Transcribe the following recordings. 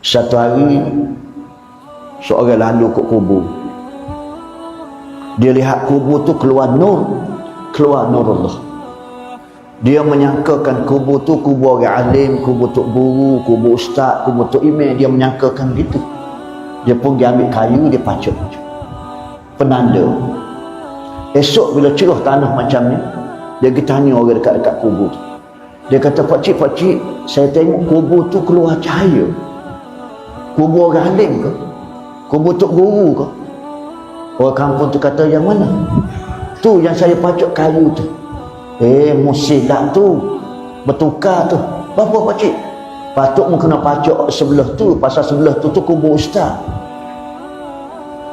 Satu hari seorang lalu ke kubur. Dia lihat kubur tu keluar nurullah. Dia menyangkakan kubur tu kubur orang alim, kubur tok guru, kubur ustaz, kubur tok imam. Dia menyangkakan gitu. Dia pun dia ambil kayu, dia pacuk penanda. Esok bila cerah tanah macam ni, dia pergi tanya orang dekat kubur tu. Dia kata, pakcik, saya tengok kubur tu keluar cahaya. Kubur orang alim ke? Kubur tok guru ke? Orang kampung tu kata, yang mana? Tu yang saya pacuk kayu tu. Musilah tu, bertukar tu. Berapa pakcik? Patut mu kena pacuk sebelah tu, pasal sebelah tu kubur ustaz.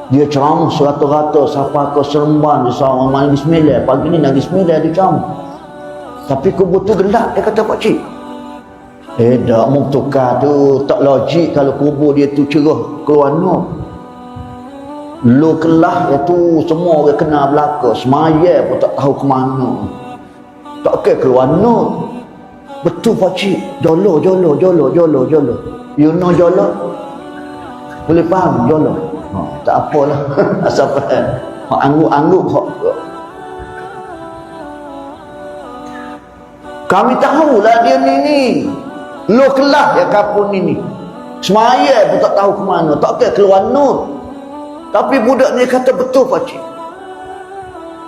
Dia ceramah seratus-ratus, siapa ke Seremban, dia seorang malam bismillah, pagi ni nak bismillah dia ceramah. Tapi kubur tu gelap, dia kata pakcik. Tak mu tukar tu, tak logik kalau kubur dia tu cerah keluar nur. Lu kelah iaitu semua orang kena belaka, semaya pun tak tahu ke mana. Tak ke keluar nur. Betul pakcik, jolo. You know jolo? Boleh faham jolo? Tak apalah. Asal faham. Angguk. Kami tahulah dia ni. Lu kelah ya kapun ni. Semaya pun tak tahu ke mana. Tak ke keluar nur. Tapi budak ni kata betul pakcik.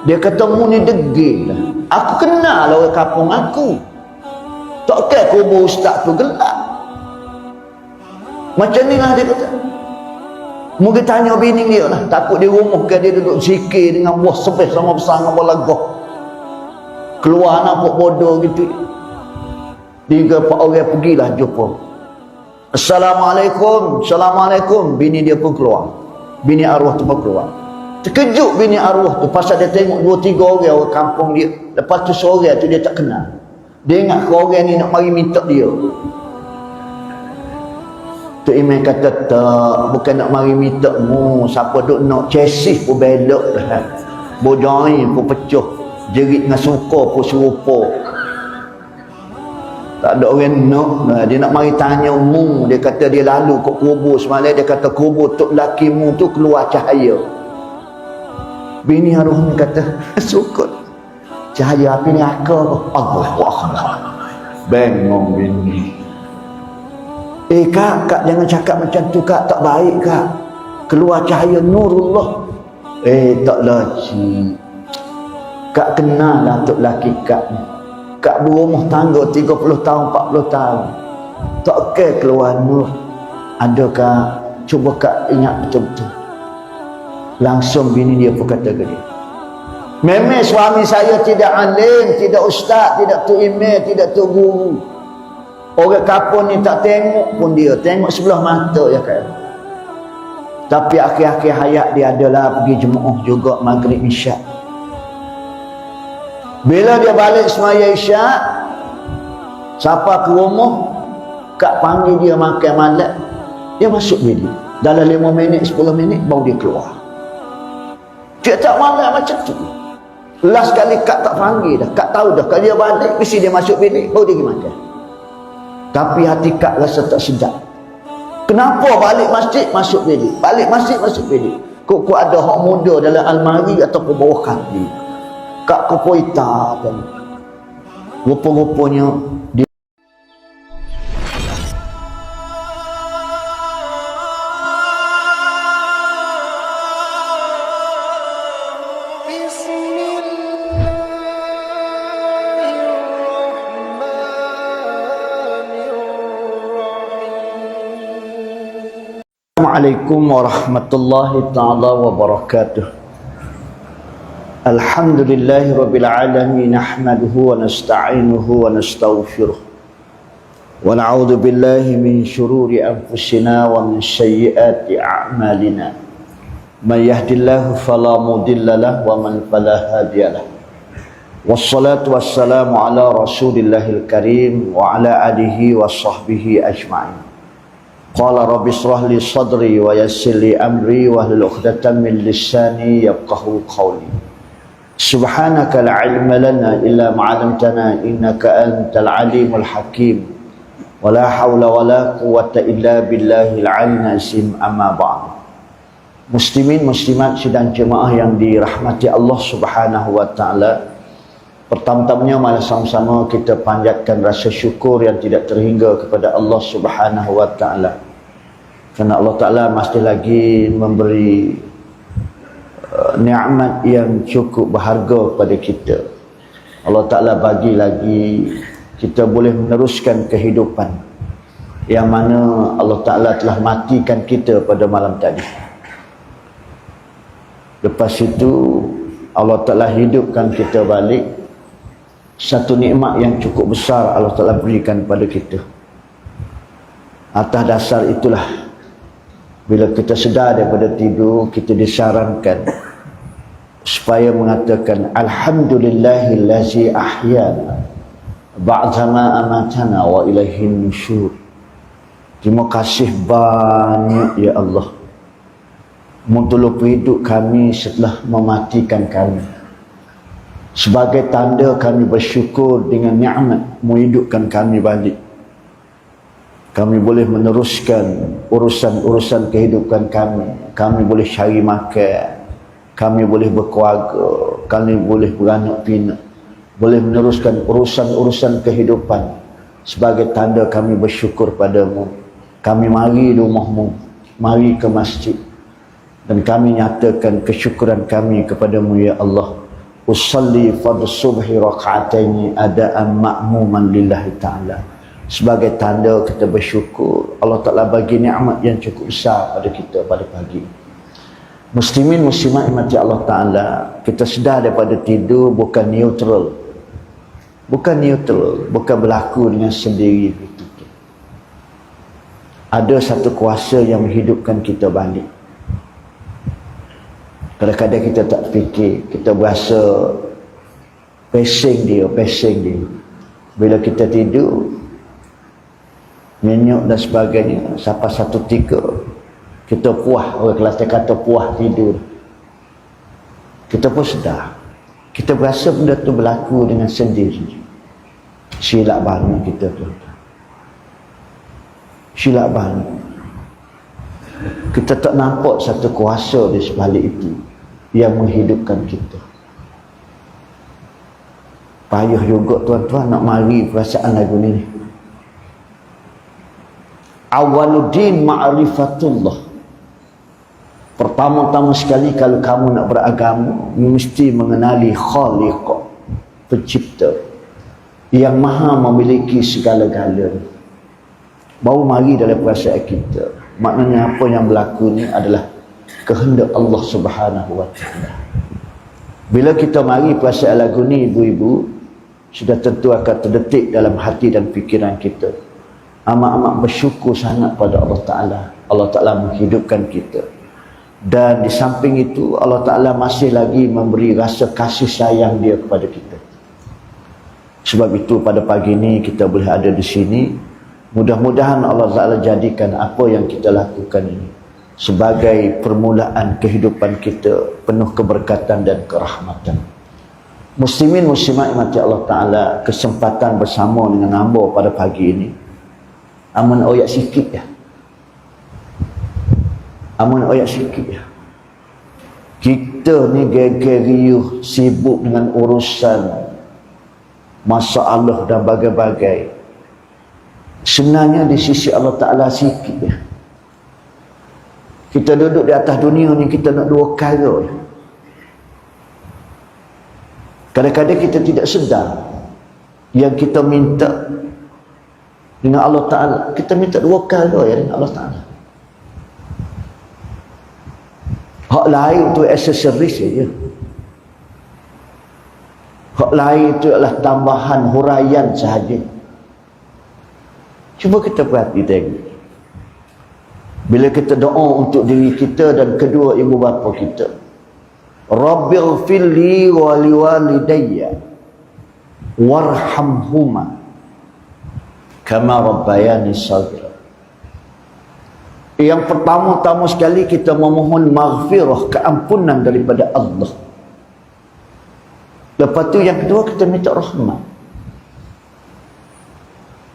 Dia kata mu ni degil lah. Aku kenal lah orang kampung aku. Tak kira kubur ustaz tu gelap. Macam ni lah dia kata. Mungkin tanya bini dia lah. Takut di rumah ke dia duduk zikir dengan buah sepeh sama besar dengan buah lagah. Keluar nampak bodoh gitu. 3-4 orang pergilah jumpa. Assalamualaikum. Bini dia pun keluar. Bini arwah tu pun keluar. Terkejut bini arwah tu pasal dia tengok 2-3 orang kampung dia. Lepas tu seorang tu dia tak kenal. Dia ingat ke orang ni nak mari minta dia. Tok Imam kata tak, bukan nak mari minta mu. Siapa duk nak cesis pun belok dah. Bojoi pun pecah. Jerit dengan suka pun serupa. Tak ada orang nak. Dia nak mari tanya mu. Dia kata dia lalu kat kubur semalam. Dia kata kubur tok laki mu tu keluar cahaya. Bini arwah ni kata, sukut. Cahaya api ni akal. Allah. Bengong bini. Kak, jangan cakap macam tu kak. Tak baik kak. Keluar cahaya nurullah. Tak logik. Kak kenal lah tok laki kak ni. Kak berumah tangga 30 tahun, 40 tahun. Tak ke keluar nur. Adakah? Cuba kak ingat betul-betul. Langsung bini dia pun kata ke dia, memang suami saya tidak alim, tidak ustaz, tidak tu imam, tidak tu guru. Orang kampung ni tak tengok pun dia. Tengok sebelah mata ya kan. Tapi akhir-akhir hayat dia adalah pergi jemaah juga maghrib isyak. Bila dia balik semaya isyak, siapa ke rumah, kak panggil dia makan malam, dia masuk bilik. Dalam 5 minit, 10 minit baru dia keluar. Dia tak malam macam tu. Last kali kak tak panggil dah. Kak tahu dah kalau dia balik, mesti dia masuk bilik, baru dia pergi makan. Tapi hati kak rasa tak sedap. Kenapa balik masjid, masuk bilik? Balik masjid, masuk bilik. Kok ada hak muda dalam almari ataupun bawah kaki. Kak kepoita dan rupa-rupanya dia Assalamualaikum warahmatullahi ta'ala wabarakatuh. Alhamdulillahi rabbil alamin, nahmaduhu wa nasta'inuhu wa nastaghfiruh wa na'udzu billahi min syururi anfusina wa min sayyiati a'malina. May yahdihillahu fala mudilla lahu wa man fala hadiya lahu. Wassalatu wassalamu ala rasulillahil karim wa ala alihi wa sahbihi ajma'in. Qala rabbi shrah li sadri wa yassir li amri wa hlul 'uqdatam min lisani yafqahu qawli. Subhanaka la ilma lana illa ma 'allamtana innaka antal alimul hakim. Wala haula wala quwwata illa billahil aliyyil azim. Amma ba'd. Muslimin muslimat sidang jemaah yang dirahmati Allah Subhanahu wa taala. Pertama-tamanya mari sama-sama kita panjatkan rasa syukur yang tidak terhingga kepada Allah Subhanahu wa taala. Kerana Allah taala masih lagi memberi nikmat yang cukup berharga kepada kita. Allah taala bagi lagi kita boleh meneruskan kehidupan yang mana Allah Ta'ala telah matikan kita pada malam tadi. Lepas itu Allah Ta'ala hidupkan kita balik. Satu nikmat yang cukup besar Allah Ta'ala berikan pada kita. Atas dasar itulah bila kita sedar daripada tidur, kita disarankan supaya mengatakan alhamdulillahillazi ahyana ba'dama amatana wa ilaihin nusyur. Terima kasih banyak ya Allah, Mu hidup kami setelah mematikan kami. Sebagai tanda kami bersyukur dengan nikmat Mu hidupkan kami balik. Kami boleh meneruskan urusan-urusan kehidupan kami. Kami boleh cari makan, kami boleh berkeluarga, kami boleh beranak pinak, boleh meneruskan urusan-urusan kehidupan. Sebagai tanda kami bersyukur padamu, kami mari di rumahmu, mari ke masjid, dan kami nyatakan kesyukuran kami kepadamu ya Allah. Usalli fardhu subhi raka'ataini ada'an ma'muman lillahi ta'ala. Sebagai tanda kita bersyukur Allah Ta'ala bagi nikmat yang cukup besar pada kita pada pagi. Muslimin muslimat mati Allah Ta'ala, kita sedar daripada tidur bukan neutral. Bukan neutral, bukan berlaku dengan sendiri. Ada satu kuasa yang menghidupkan kita balik. Kadang-kadang kita tak fikir, kita berasa pesing dia. Bila kita tidur, nyenyuk dan sebagainya, sampai satu tiga kita puas, orang Kelantan kata puas tidur. Kita pun sedar, kita berasa benda tu berlaku dengan sendiri. Silap banyak kita tu, silap banyak. Kita tak nampak satu kuasa di sebalik itu yang menghidupkan kita. Payah juga tuan-tuan nak mari perasaan lagu ni. Awaluddin ma'rifatullah. Pertama-tama sekali kalau kamu nak beragama, mesti mengenali Khaliq, pencipta yang maha memiliki segala-galanya. Baru mari dalam perasaan kita. Maknanya apa yang berlaku ni adalah kehendak Allah Subhanahu wa taala. Bila kita mari perasaan lagu ni ibu-ibu, sudah tentu akan terdetik dalam hati dan fikiran kita. Amat-amat bersyukur sangat pada Allah Ta'ala. Allah Ta'ala menghidupkan kita. Dan di samping itu Allah Ta'ala masih lagi memberi rasa kasih sayang dia kepada kita. Sebab itu pada pagi ini kita boleh ada di sini. Mudah-mudahan Allah Ta'ala jadikan apa yang kita lakukan ini sebagai permulaan kehidupan kita penuh keberkatan dan kerahmatan. Muslimin muslimat mati Allah Ta'ala, kesempatan bersama dengan hamba pada pagi ini amun oyak sikit ya. Amun oyak sikit ya. Kita ni geger-riuh sibuk dengan urusan masalah dan bagai-bagai. Sebenarnya di sisi Allah Ta'ala sikit ya. Kita duduk di atas dunia ni, kita nak dua perkara. Kadang-kadang kita tidak sedar yang kita minta dengan Allah Ta'ala. Kita minta dua perkara ya dengan Allah Ta'ala. Hak lain tu aksesoris saja. Hak lain itu adalah tambahan huraian sahaja. Cuba kita perhati tengok. Bila kita doa untuk diri kita dan kedua ibu bapa kita, Rabbighfirli wa liwalidayya warhamhuma kama rabbayani shaghira. Yang pertama-tama sekali kita memohon maghfirah, keampunan daripada Allah. Lepas tu yang kedua kita minta rahmat.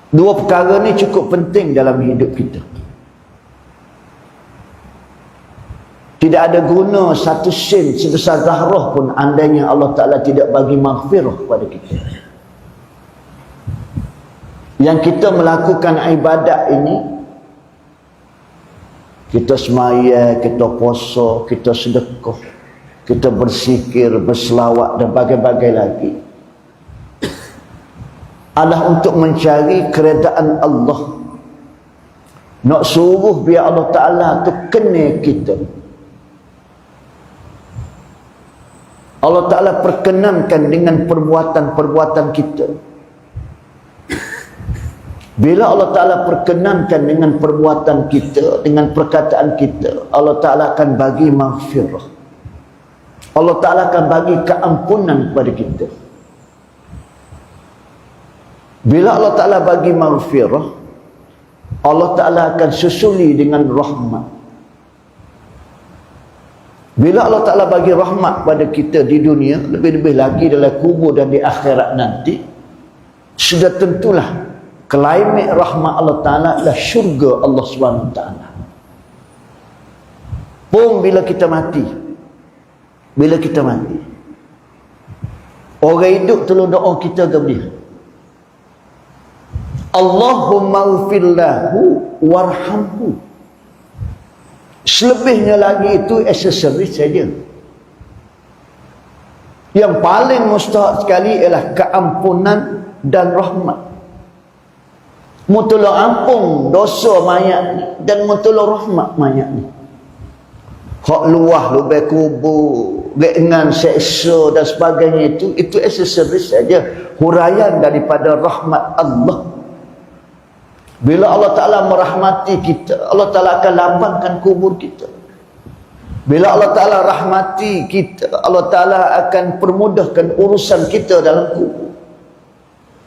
Dua perkara ni cukup penting dalam hidup kita. Tidak ada guna satu sen sebesar Zahrah pun andainya Allah Ta'ala tidak bagi maghfirah kepada kita. Yang kita melakukan ibadat ini, kita semaya, kita puasa, kita sedekah, kita berzikir, berselawat dan bagai-bagai lagi, adalah untuk mencari keredaan Allah. Nak suruh biar Allah Ta'ala tu kena kita. Allah Ta'ala perkenankan dengan perbuatan-perbuatan kita. Bila Allah Ta'ala perkenankan dengan perbuatan kita, dengan perkataan kita, Allah Ta'ala akan bagi maghfirah. Allah Ta'ala akan bagi keampunan kepada kita. Bila Allah Ta'ala bagi maghfirah, Allah Ta'ala akan susuli dengan rahmat. Bila Allah Ta'ala bagi rahmat pada kita di dunia, lebih-lebih lagi dalam kubur dan di akhirat nanti, sudah tentulah climate rahmat Allah Ta'ala adalah syurga Allah SWT. Pun bila kita mati, orang hidup tolong doa kita ke dia, Allahumma ghfirlahu warhamhu. Selebihnya lagi itu aksesoris saja. Yang paling mustahak sekali ialah keampunan dan rahmat. Mutolong ampun dosa mayat ni dan mutolong rahmat mayat ni. Hak luah lubang kubur, dengan seksa dan sebagainya itu aksesoris saja, huraian daripada rahmat Allah. Bila Allah Ta'ala merahmati kita, Allah Ta'ala akan lapangkan kubur kita. Bila Allah Ta'ala rahmati kita, Allah Ta'ala akan permudahkan urusan kita dalam kubur.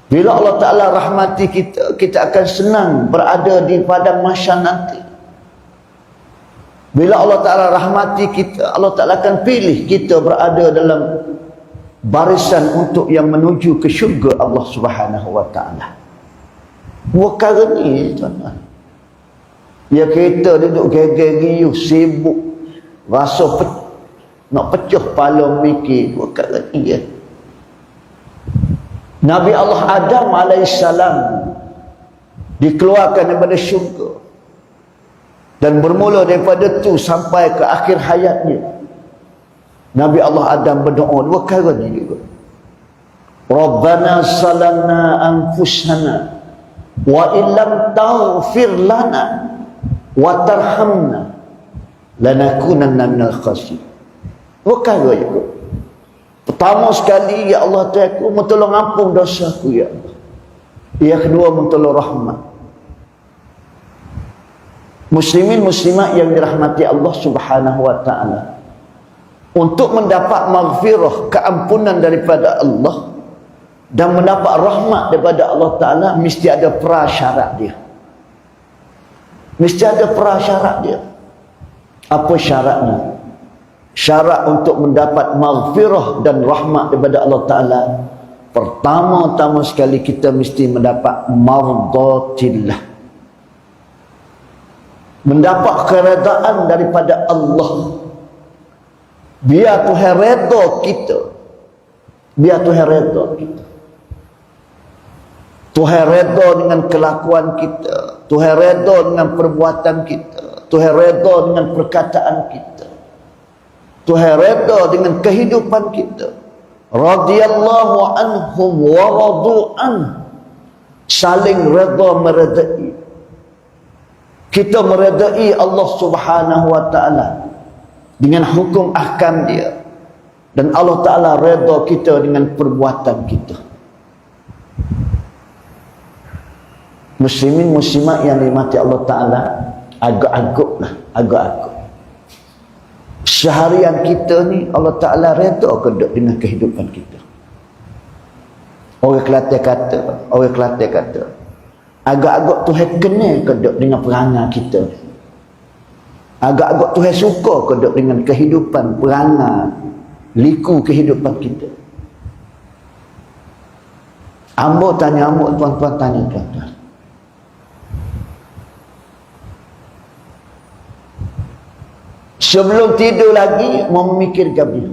Bila Allah Ta'ala rahmati kita, kita akan senang berada di padang mahsyar nanti. Bila Allah Ta'ala rahmati kita, Allah Ta'ala akan pilih kita berada dalam barisan untuk yang menuju ke syurga Allah Subhanahu wa Ta'ala. Perkara ni tuan-tuan, ya kita duduk geger-geger sibuk rasa nak pecah kepala mikir perkara ni ya. Nabi Allah Adam alaihissalam dikeluarkan daripada syurga, dan bermula daripada tu sampai ke akhir hayatnya Nabi Allah Adam berdoa dua perkara ni juga. Rabbana salamna anfusana wa illam taghfir lana wa tarhamna lanakunanna minal khasirin. Perkara juga. Pertama sekali, ya Allah Tuhanku, mentolong ampun dosaku ya Allah. Yang kedua, mentolong rahmat. Muslimin muslimat yang dirahmati Allah Subhanahu wa Ta'ala, untuk mendapat maghfirah, keampunan daripada Allah dan mendapat rahmat daripada Allah Ta'ala, mesti ada prasyarat dia. Mesti ada prasyarat dia. Apa syaratnya? Syarat untuk mendapat maghfirah dan rahmat daripada Allah Ta'ala, pertama-tama sekali kita mesti mendapat mardatillah, mendapat keredaan daripada Allah. Biar Tuhan redha kita, biar Tuhan redha kita. Tuhan redha dengan kelakuan kita, Tuhan redha dengan perbuatan kita, Tuhan redha dengan perkataan kita, Tuhan redha dengan kehidupan kita. Radhiyallahu anhum wa radu'an, saling redha meredai. Kita meredai Allah Subhanahu wa Ta'ala dengan hukum ahkam dia, dan Allah Ta'ala redha kita dengan perbuatan kita. Muslimin muslimat yang dirahmati Allah Ta'ala, agak-agaklah, agak-agak seharian kita ni Allah Ta'ala redha ke dengan kehidupan kita. Orang Kelantan kata agak-agak Tuhan kena ke dengan perangai kita. Agak-agak Tuhan suka ke dengan kehidupan, perangai, liku kehidupan kita. Ambo tanya, ambo tuan-tuan tanya tuan-tuan, Sebelum tidur lagi mau memikirkan dia.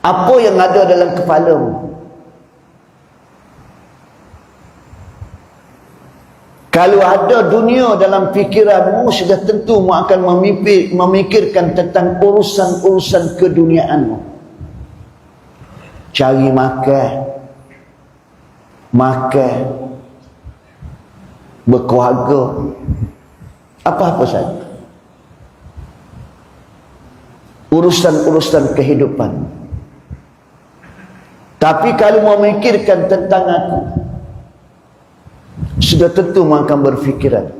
Apa yang ada dalam kepalamu? Kalau ada dunia dalam fikiranmu, sudah tentu mu akan memikirkan tentang urusan-urusan keduniaanmu. Cari makan, berkeluarga, apa-apa saja. Urusan-urusan kehidupan. Tapi kalau memikirkan tentang aku, sudah tentu akan berfikiran,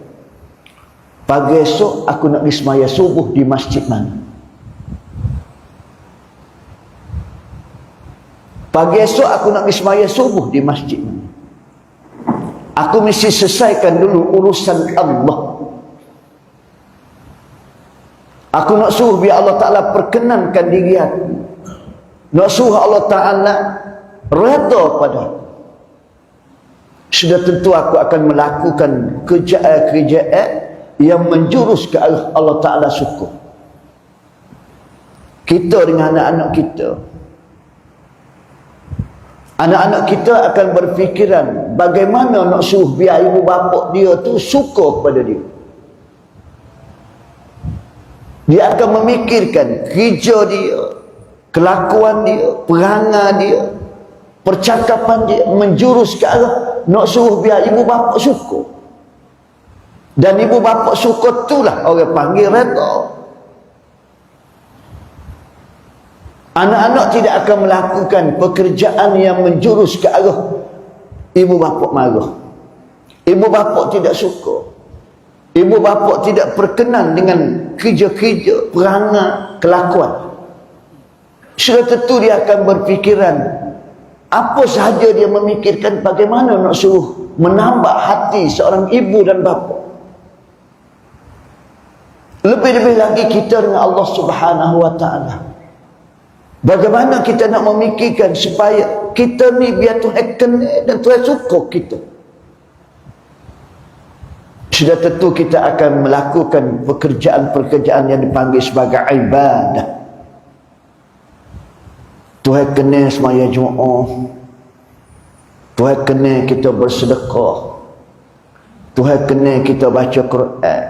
pagi esok aku nak pergi semaya subuh di masjid mana? Pagi esok aku nak pergi semaya subuh di masjid mana? Aku mesti selesaikan dulu urusan Allah. Aku nak suruh biar Allah Ta'ala perkenankan diri aku. Nak suruh Allah Ta'ala redha pada aku. Sudah tentu aku akan melakukan kerjaan-kerjaan yang menjurus ke Allah Ta'ala syukur. Kita dengan anak-anak kita, anak-anak kita akan berfikiran bagaimana nak suruh biar ibu bapa dia tu syukur kepada dia. Dia akan memikirkan kerja dia, kelakuan dia, perangai dia, percakapan dia menjurus ke arah nak suruh biar ibu bapa syukur. Dan ibu bapa syukur itulah orang panggil redha. Anak-anak tidak akan melakukan pekerjaan yang menjurus ke arah ibu bapa marah. Ibu bapa tidak syukur. Ibu bapa tidak berkenan dengan kerja-kerja, perangai, kelakuan. Sudah tentu dia akan berfikiran, apa sahaja dia memikirkan bagaimana nak suruh menambah hati seorang ibu dan bapa. Lebih-lebih lagi kita dengan Allah Subhanahu wa Ta'ala. Bagaimana kita nak memikirkan supaya kita ni biar Tuhan kenal dan Tuhan suka kita. Sudah tentu kita akan melakukan pekerjaan-pekerjaan yang dipanggil sebagai ibadah. Tuhan kenal semaya Jumaat. Tuhan kenal kita bersedekah. Tuhan kenal kita baca Quran.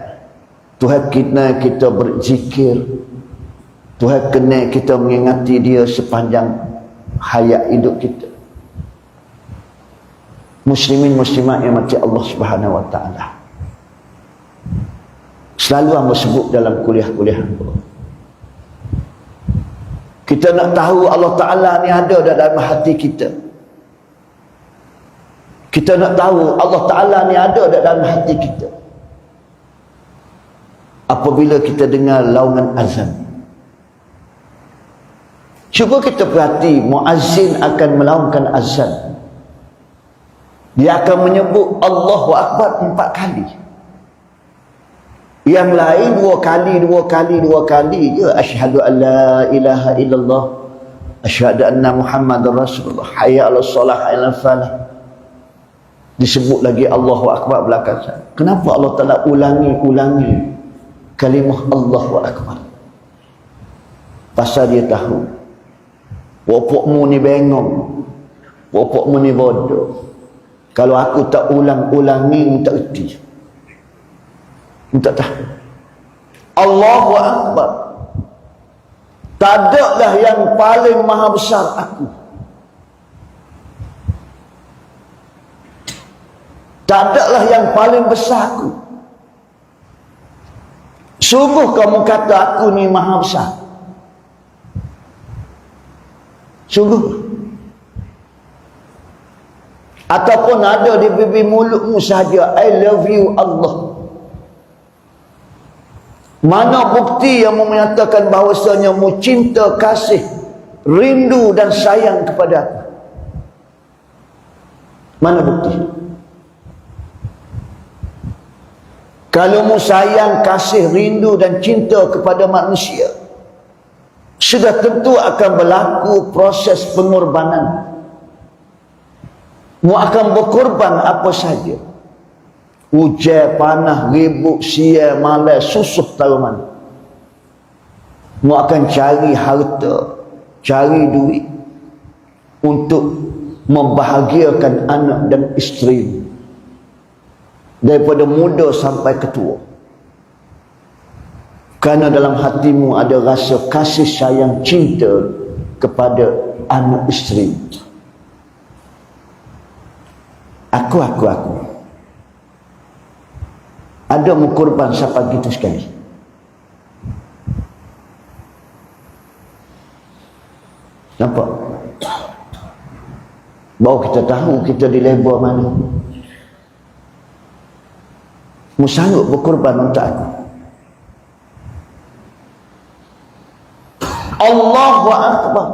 Tuhan kenal kita berzikir. Tuhan kenal kita mengingati dia sepanjang hayat hidup kita. Muslimin muslimat yang mati Allah Subhanahu wa Ta'ala. Selalu hamba sebut dalam kuliah-kuliah hamba, kita nak tahu Allah Ta'ala ni ada dalam hati kita. Kita nak tahu Allah Ta'ala ni ada dalam hati kita apabila kita dengar laungan azan. Cuba kita perhati, muazzin akan melaungkan azan. Dia akan menyebut Allahu Akbar 4 kali. Yang lain 2 kali je. Asyhadu an la ilaha illallah, asyhadu anna Muhammadar Rasulullah, hayya 'alas salah, hayya 'alal falah. Disebut lagi Allahu Akbar belakang sana. Kenapa Allah Ta'ala ulangi kalimah Allahu Akbar? Pasal dia tahu bapakmu ni bengong, bapakmu ni bodoh. Kalau aku tak ulang-ulangi, tak erti. Tak tahu. Allahu Akbar. Tak ada lah yang paling maha besar aku. Tak ada lah yang paling besar aku. Sungguh kamu kata aku ni maha besar? Sungguh? Ataupun ada di bibir mulutmu sahaja, I love you Allah. Mana bukti yang menyatakan bahawasanya mu cinta, kasih, rindu dan sayang kepada aku? Mana bukti? Kalau mu sayang, kasih, rindu dan cinta kepada manusia, sudah tentu akan berlaku proses pengorbanan. Mu akan berkorban apa saja Hujan, panas, ribut, siang, malam, susah tahu mana. Mu akan cari harta, cari duit untuk membahagiakan anak dan isteri daripada muda sampai ketua. Kerana dalam hatimu ada rasa kasih sayang cinta kepada anak isteri. Aku. Ada mukurban siapa gitu sekali. Nampak? Baru kita tahu kita di level mana. Mu sanggup berkorban untuk aku. Allahu Akbar.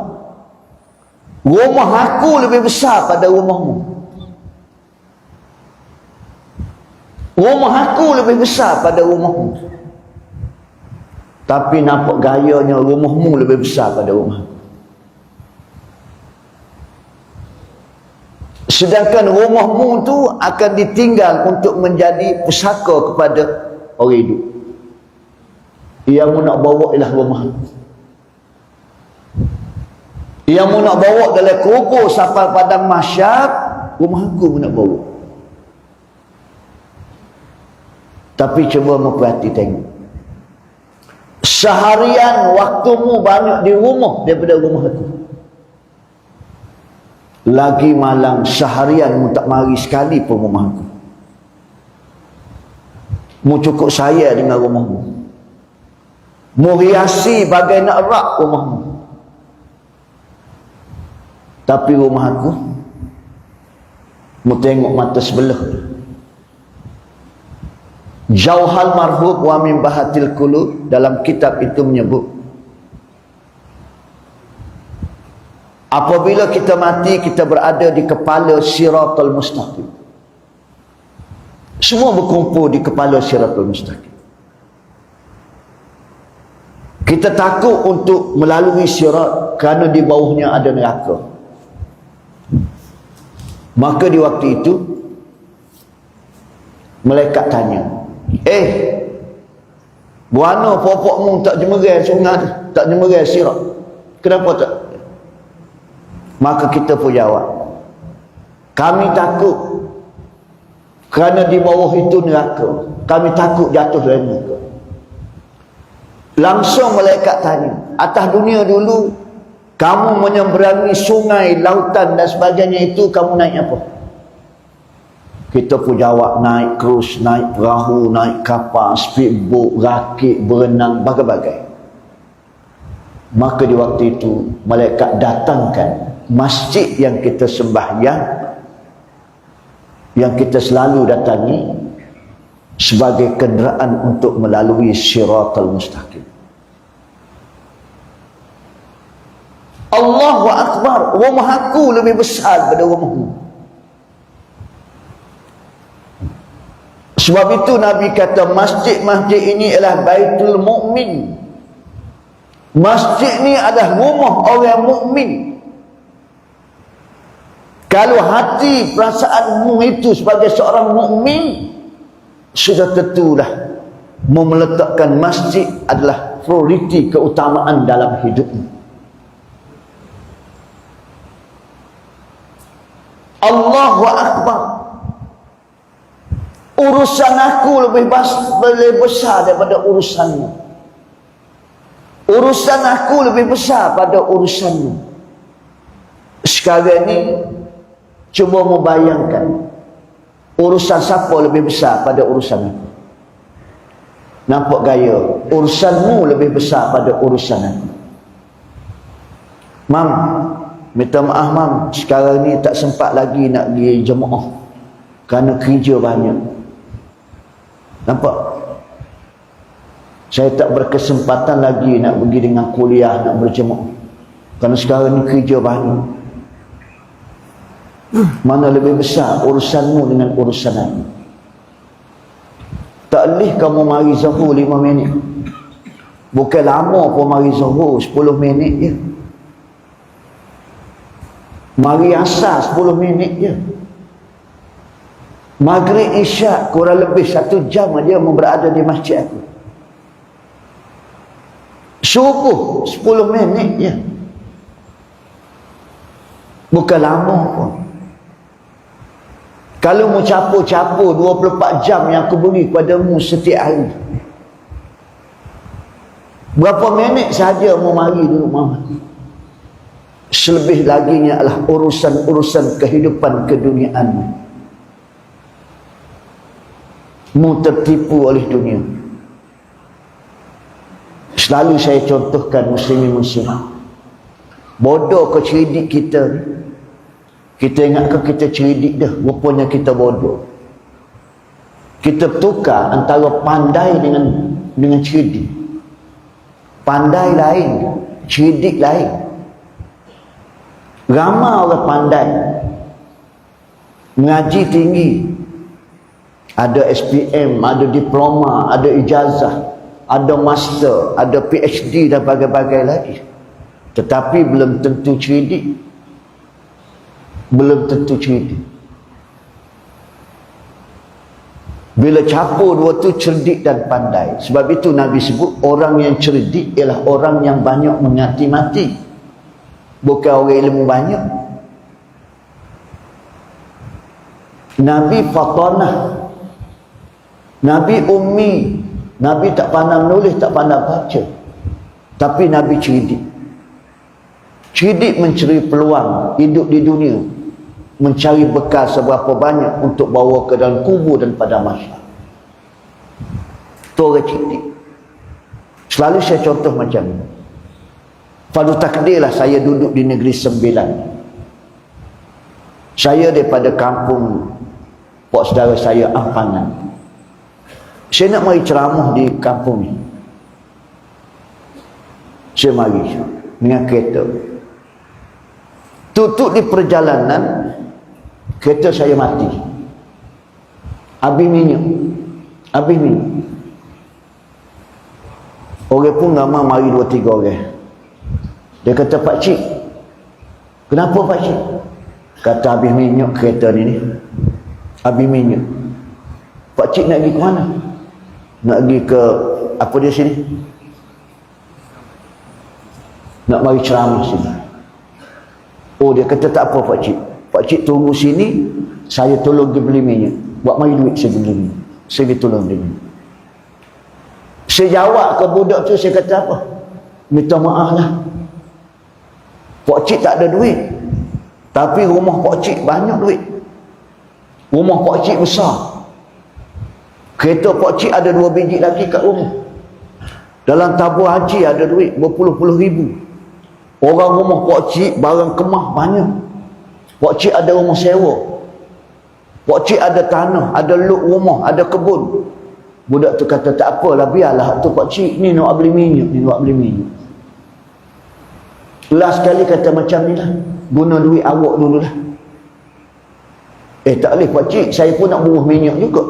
Rumah aku lebih besar pada rumahmu. Rumah aku lebih besar pada rumahmu. Tapi nampak gayanya rumahmu lebih besar pada rumah aku. Sedangkan rumahmu tu akan ditinggal untuk menjadi pusaka kepada orang hidup. Yang mu nak bawa ialah rumah aku. Yang mu nak bawa dalam kubur sampai padang mahsyar, rumah aku mu nak bawa. Tapi cuba memperhati tengok. Seharian waktumu banyak di rumah daripada rumah aku. Lagi malam seharian mu tak mari sekali pun rumah aku. Mu cukup saya dengan rumahmu. Mu hiasi bagai nak rak rumahmu. Tapi rumah aku, mu tengok mata sebelah. Jauhal Marhub wa min Bahatil Qulub dalam kitab itu menyebut, apabila kita mati, kita berada di kepala Siratul Mustaqim. Semua berkumpul di kepala Siratul Mustaqim. Kita takut untuk melalui sirat kerana di bawahnya ada neraka. Maka di waktu itu malaikat tanya, buana popokmu tak jemerai sungai, tak jemerai sirat, kenapa tak? Maka kita pun jawab, kami takut kerana di bawah itu neraka, kami takut jatuh dari neraka. Langsung malaikat tanya, atas dunia dulu kamu menyeberangi sungai, lautan dan sebagainya, itu kamu naik apa? Kita pun jawab, naik krus, naik perahu, naik kapal, speedboat, rakit, berenang, bagai-bagai. Maka di waktu itu malaikat datangkan masjid yang kita sembahyang, yang kita selalu datangi, sebagai kenderaan untuk melalui Siratul Mustaqim. Allahu Akbar. Rumah aku lebih besar daripada rumahmu. Sebab itu Nabi kata masjid-masjid ini adalah Baitul Mukmin. Masjid ni adalah rumah orang mukmin. Kalau hati perasaanmu itu sebagai seorang mukmin, sudah tentulah meletakkan masjid adalah prioriti keutamaan dalam hidupmu. Allahu Akbar. Urusan aku lebih besar daripada urusanmu. Urusan aku lebih besar pada urusanmu. Sekarang ni cuba membayangkan, urusan siapa lebih besar pada urusan aku? Nampak gaya? Urusanmu lebih besar pada urusan aku. Mam, minta maaf mam, sekarang ni tak sempat lagi nak pergi jemaah kerana kerja banyak. Nampak? Saya tak berkesempatan lagi nak pergi dengan kuliah, nak berjemaah kerana sekarang ni kerja banyak. Mana lebih besar urusanmu dengan urusan aku? Tak boleh kamu mari zuhur 5 minit. Bukan lama pun mari zuhur 10 minit je. Mari asar 10 minit je. Maghrib Isyak kurang lebih 1 jam dia berada di masjid aku. Subuh 10 minit je, bukan lama pun. Kalau mu capur-capur 24 jam yang aku beri padamu setiap hari, berapa minit sahaja mu mari duduk mama. Selebih laginya adalah urusan-urusan kehidupan keduniaan. Mu tertipu oleh dunia. Selalu saya contohkan muslimin muslimat, bodoh ke cerdik kita ni. Kita ingat ke kita cerdik dah, rupanya kita bodoh. Kita tukar antara pandai dengan cerdik. Pandai lain, cerdik lain. Ramai orang pandai, mengaji tinggi, ada SPM, ada diploma, ada ijazah, ada master, ada PhD dan bagai-bagai lagi, tetapi belum tentu cerdik. Belum tentu cerdik. Bila capur dua tu, cerdik dan pandai. Sebab itu Nabi sebut orang yang cerdik ialah orang yang banyak menghati-mati, bukan orang ilmu banyak. Nabi fatanah, Nabi ummi, Nabi tak pandai menulis, tak pandai baca, tapi Nabi cerdik. Cerdik mencari peluang hidup di dunia, mencari bekal seberapa banyak untuk bawa ke dalam kubur dan pada mahsyar. Itu orang cerdik. Selalu saya contoh macam ni. Fardu takdirlah saya duduk di Negeri Sembilan. Saya daripada kampung pok saudara saya Ampangan. Saya nak mari ceramah di kampung ni. Saya mari dengan kereta. Tutup di perjalanan, kereta saya mati. Habis minyak. Orang pun ramai mari 2-3 orang. Dia kata, Pak Cik, kenapa Pak Cik? Kata habis minyak kereta ni. Habis minyak. Pak Cik nak pergi ke mana? Nak pergi ke apa dia sini? Nak mari ceramah sini. Oh, dia kata tak apa Pak Cik. Pak Cik tunggu sini, saya tolong dia beli minyak. Buat mari duit saya beli minyak. Saya pergi tolong dia. Saya jawab ke budak tu, saya kata apa? Minta maaf lah, Pak Cik tak ada duit, tapi rumah Pak Cik banyak duit. Rumah Pak Cik besar. Kereta Pak Cik ada 2 biji lagi kat rumah. Dalam tabung haji ada duit berpuluh-puluh ribu. Orang rumah Pak Cik barang kemah banyak. Pak Cik ada rumah sewa. Pak Cik ada tanah, ada luk rumah, ada kebun. Budak tu kata tak apalah, biarlah tu Pak Cik ni nak beli minyak, Last sekali kata macam ni lah, guna duit awak dulu lah. Tak boleh Pak Cik, saya pun nak buruh minyak juga.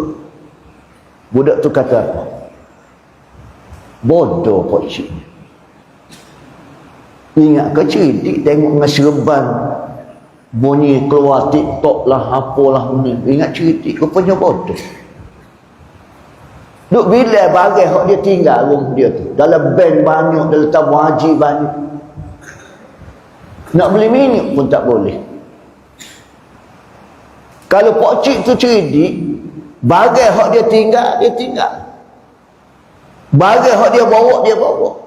Budak tu kata apa? Bodoh Pak Cik. Ingat ke cerdik tengok dengan serban bunyi keluar TikTok lah, apalah ni. Ingat cerdik, rupanya bodoh. Duk bila bagai hak dia tinggal rumah dia tu, dalam bank banyak, dalam tabung haji banyak. Nak beli minyak pun tak boleh. Kalau Pak Cik tu cerdik, bagai hak dia tinggal, dia tinggal. Bagai hak dia bawa.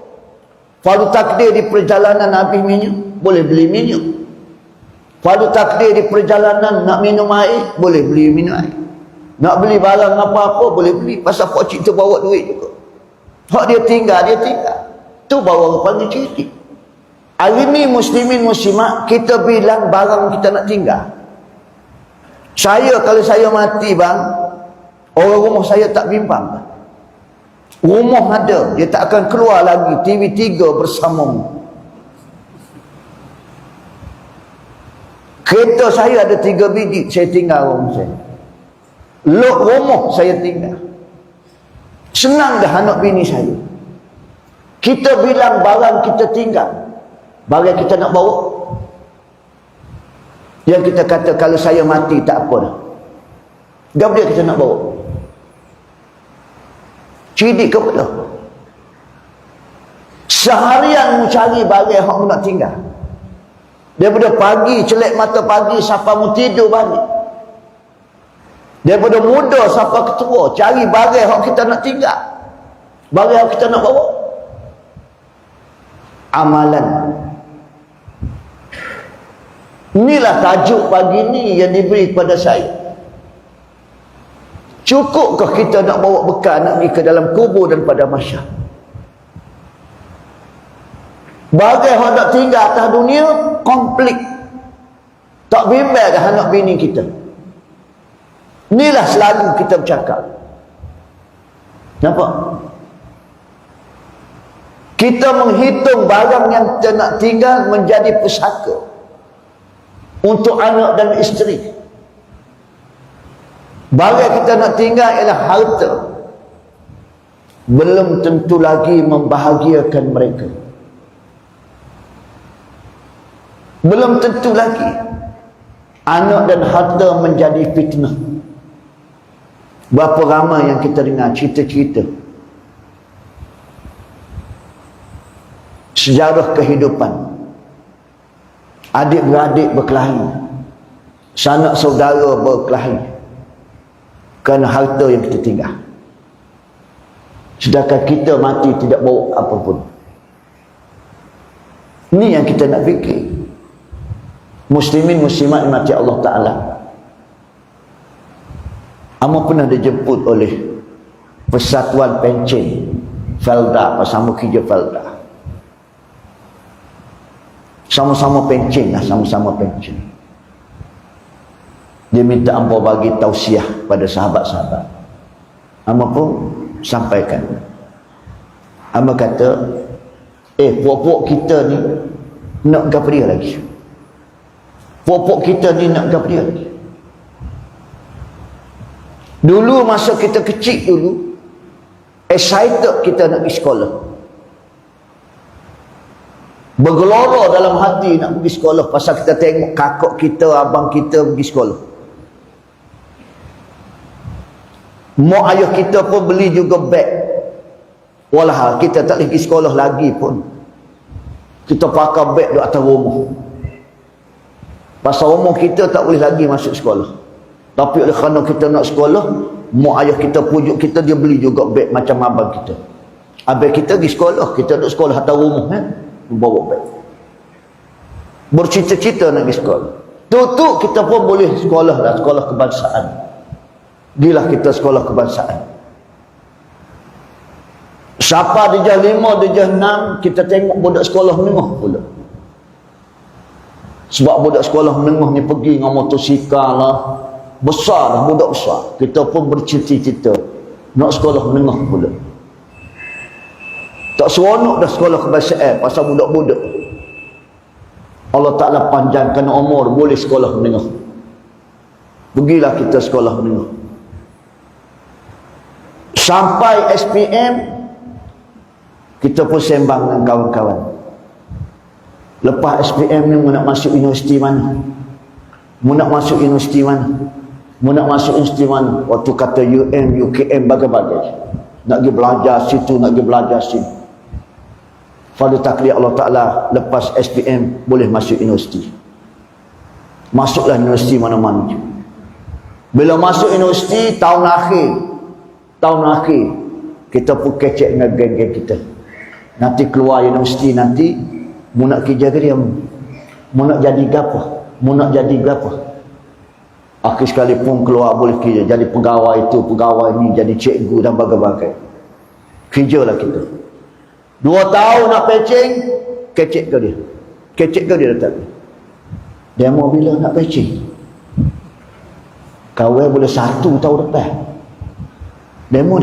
Fardu takdir di perjalanan habis minyak, boleh beli minyak. Fardu takdir di perjalanan nak minum air, boleh beli minum air. Nak beli barang apa-apa, boleh beli. Pasal Pak Cik tu bawa duit juga. Hak dia tinggal. Tu bawa orang panggil cerdik. Hari ni muslimin muslimat, kita bilang barang kita nak tinggal. Kalau saya mati bang, orang rumah saya tak bimbang. Rumah ada, dia tak akan keluar lagi TV3 bersamamu. Kereta saya ada 3 biji, saya tinggal rumah saya. Lok rumah saya tinggal. Senang dah anak bini saya. Kita bilang barang kita tinggal, barang kita nak bawa. Yang kita kata kalau saya mati tak apa dah. Gap dia kita nak bawa. Cidik kepala. Seharian mu cari barang hak mu nak tinggal. Daripada pagi, celek mata pagi sampai mu tidur balik. Daripada muda sampai ketua, cari barang hak kita nak tinggal. Barang hak kita nak bawa. Amalan. Inilah tajuk pagi ni yang diberi kepada saya. Cukupkah kita nak bawa bekal nak pergi ke dalam kubur dan pada mahsyar? Bagai orang nak tinggal atas dunia komplit. Tak bimbang dah anak bini kita. Inilah selalu kita bercakap. Nampak? Kita menghitung barang yang kita nak tinggal menjadi pusaka untuk anak dan isteri. Barang kita nak tinggal ialah harta. Belum tentu lagi membahagiakan mereka. Belum tentu lagi. Anak dan harta menjadi fitnah. Berapa ramai yang kita dengar cerita-cerita sejarah kehidupan. Adik-beradik berkelahi, sanak saudara berkelahi kerana harta yang kita tinggal. Sedangkan kita mati tidak bawa apa pun. Ini yang kita nak fikir. Muslimin muslimat mati Allah Ta'ala. Amo pernah dijemput oleh Persatuan Pencen Felda, bersama kerja Felda. Sama-sama pencen lah, sama-sama pencen. Dia minta ambo bagi tausiah pada sahabat-sahabat. Amo pun sampaikan. Amo kata, puak-puak kita ni nak gap dia lagi. Puak-puak kita ni nak gap dia lagi. Dulu masa kita kecil dulu, excited kita nak pergi sekolah. Bergelora dalam hati nak pergi sekolah pasal kita tengok kakak kita, abang kita pergi sekolah. Mak ayah kita pun beli juga beg. Walau kita tak boleh pergi sekolah lagi pun, kita pakai beg di atas rumah. Pasal rumah kita tak boleh lagi masuk sekolah. Tapi oleh kerana kita nak sekolah, mak ayah kita pujuk kita, dia beli juga beg macam abang kita. Abang kita pergi sekolah, kita duduk sekolah atas rumah, bawa beg. Bercita-cita nak pergi sekolah. Tutup kita pun boleh sekolah lah, sekolah kebangsaan. Gilah kita sekolah kebangsaan. Siapa darjah 5, darjah 6, kita tengok budak sekolah menengah pula. Sebab budak sekolah menengah ni pergi dengan motosikal lah, besar lah, budak besar. Kita pun bercita-cita nak sekolah menengah pula. Tak seronok dah sekolah kebangsaan pasal budak-budak. Allah Ta'ala panjangkan umur, boleh sekolah menengah. Pergilah kita sekolah menengah. Sampai SPM, kita pun sembang dengan kawan-kawan. Lepas SPM ni, mu nak masuk universiti mana? Mu nak masuk universiti mana? Mu nak masuk universiti mana? Waktu kata UKM, bagai-bagai. Nak pergi belajar situ, nak pergi belajar sini. Pada takdir Allah Ta'ala, lepas SPM boleh masuk universiti. Masuklah universiti mana-mana. Bila masuk universiti, tahun akhir kita pun kecek dengan geng-geng kita. Nanti keluar universiti, nanti mu nak kerja ke dia, mu nak jadi apa, mu nak jadi apa. Akhir sekali pun keluar boleh kerja, jadi pegawai itu, pegawai ni, jadi cikgu dan bagai-bagai. Kerjalah kita 2 tahun nak pecing, kecek ke dia, kecek ke dia datang. Dia mau bila nak pecing, kawai boleh 1 tahun depan. Demo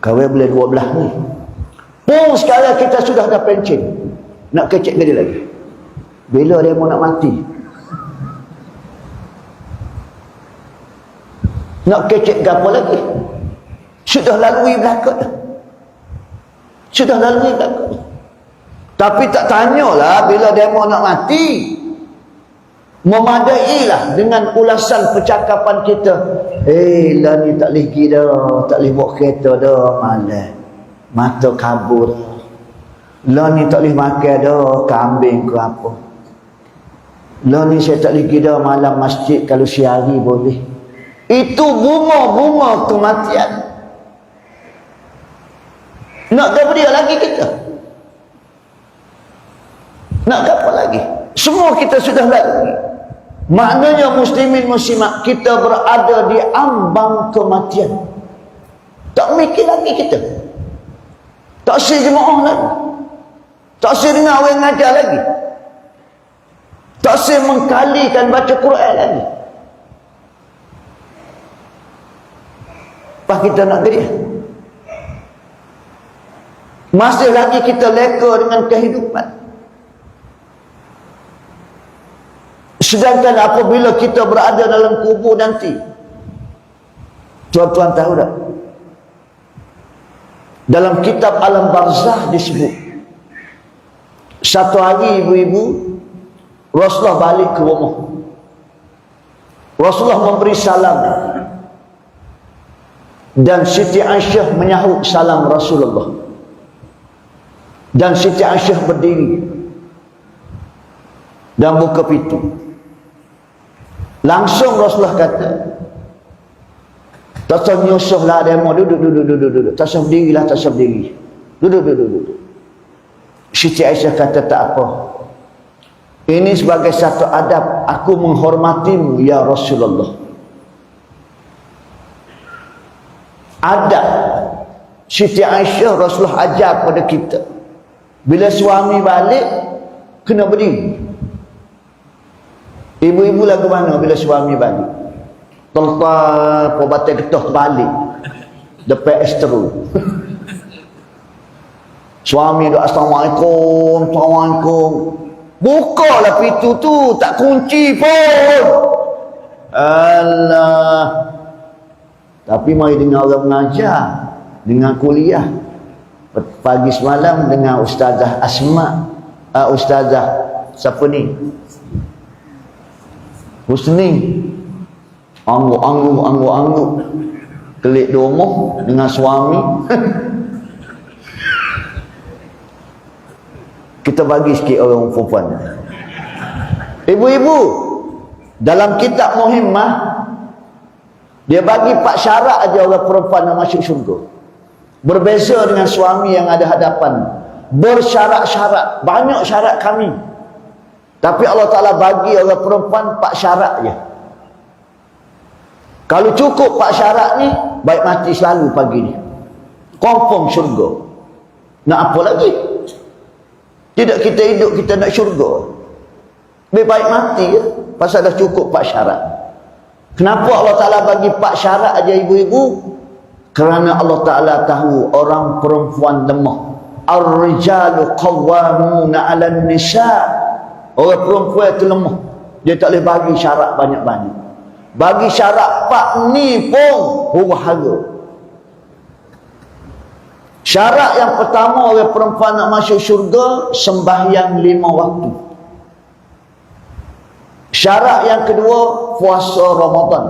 kawai boleh 12 ni. Pun sekarang kita sudah dah pencing, nak kecek ke dia lagi. Bila demo nak mati, nak kecek ke apa lagi? Sudah lalui belakang dah. Sudah lalui belakang. Tapi tak tanyalah bila demo nak mati. memadailah dengan ulasan percakapan kita. Lah ni tak boleh pergi dah, tak boleh bawa kereta dah, malas, mata kabur dah. Lah ni tak boleh makan dah, kambing ke apa. Lah ni saya tak boleh pergi dah malam masjid, kalau siari boleh. Itu bunga-bunga kematian. Nak apa dia lagi kita? Nak apa lagi? Semua kita sudah lalui. Maknanya muslimin muslimat, kita berada di ambang kematian. Tak mikir lagi kita. Tak sir jemaah lagi. Tak sir dengar orang ngajar lagi. Tak sir mengkalikan baca Quran lagi. Apa kita nak geria? Masih lagi kita leka dengan kehidupan. Sedangkan apabila kita berada dalam kubur nanti, tuan-tuan tahu tak? Dalam kitab Alam Barzah disebut, satu hari ibu-ibu, Rasulullah balik ke rumah. Rasulullah memberi salam, dan Siti Aisyah menyahut salam Rasulullah. Dan Siti Aisyah berdiri dan buka pintu. Langsung Rasulullah kata, tak usah nyusuh lah demo, duduk. Tak usah berdiri lah, tak usah berdiri. Duduk. Siti Aisyah kata, tak apa. Ini sebagai satu adab, aku menghormatimu ya Rasulullah. Adab Siti Aisyah Rasulullah ajar kepada kita. Bila suami balik, kena berdiri. Ibu-ibu lagu mana bila suami balik? Telpa batai getah balik depan estru. Suami doa assalamualaikum, assalamualaikum. Bukalah pintu tu, tak kunci pun. Allah. Tapi mari dengar orang mengajar, dengar kuliah. Pagi semalam dengan Ustazah Asma, Ustazah siapa ni? Husni. Angguk kelik di rumah dengan suami. Kita bagi sikit orang perempuan. Ibu-ibu, dalam kitab Muhimmah, dia bagi 4 syarat aja orang perempuan nak masuk syurga. Berbeza dengan suami yang ada hadapan. Bersyarat-syarat, banyak syarat kami. Tapi Allah Ta'ala bagi orang perempuan 4 syarat je. Kalau cukup 4 syarat ni, baik mati selalu pagi ni. Confirm syurga. Nak apa lagi? Tidak kita hidup, kita nak syurga. Lebih baik mati je. Pasal dah cukup 4 syarat. Kenapa Allah Ta'ala bagi 4 syarat aja ibu-ibu? Kerana Allah Ta'ala tahu orang perempuan lemah. Ar-rijalu qawwamuna 'alan nisa'. Orang perempuan itu lemah. Dia tak boleh bagi syarat banyak-banyak. Bagi syarat 4 ni pun huru-hara. Syarat yang pertama orang perempuan nak masuk syurga, sembahyang 5 waktu. Syarat yang kedua, puasa Ramadan.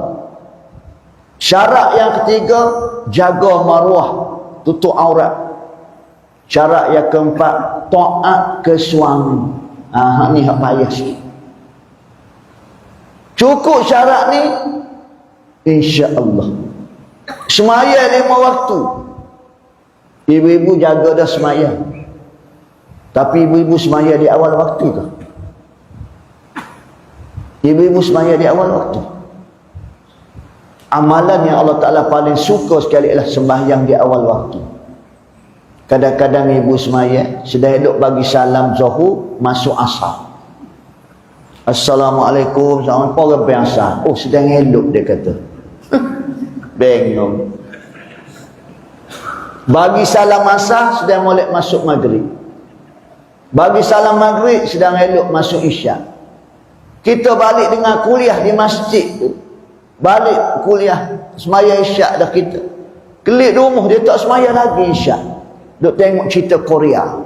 Syarat yang ketiga, jaga maruah, tutup aurat. Syarat yang keempat, taat ke suami. Ni hak payah sikit. Cukup syarat ni, insya-Allah. Semaya 5 waktu. Ibu-ibu jaga dah semaya. Tapi ibu-ibu semaya di awal waktu ke? Ibu-ibu semaya di awal waktu. Amalan yang Allah Ta'ala paling suka sekali ialah sembahyang di awal waktu. Kadang-kadang ibu semaya sedang duduk bagi salam zuhur, masuk asar. Assalamualaikum, assalamualaikum, orang biasa. Oh, sedang elok dia kata. Bengong. Bagi salam asar, sedang molek masuk maghrib. Bagi salam maghrib, sedang elok masuk isyak. Kita balik dengan kuliah di masjid tu. Balik kuliah, semaya isyak dah kita. Kelik di rumah, dia tak semaya lagi isyak. Duk tengok cerita Korea.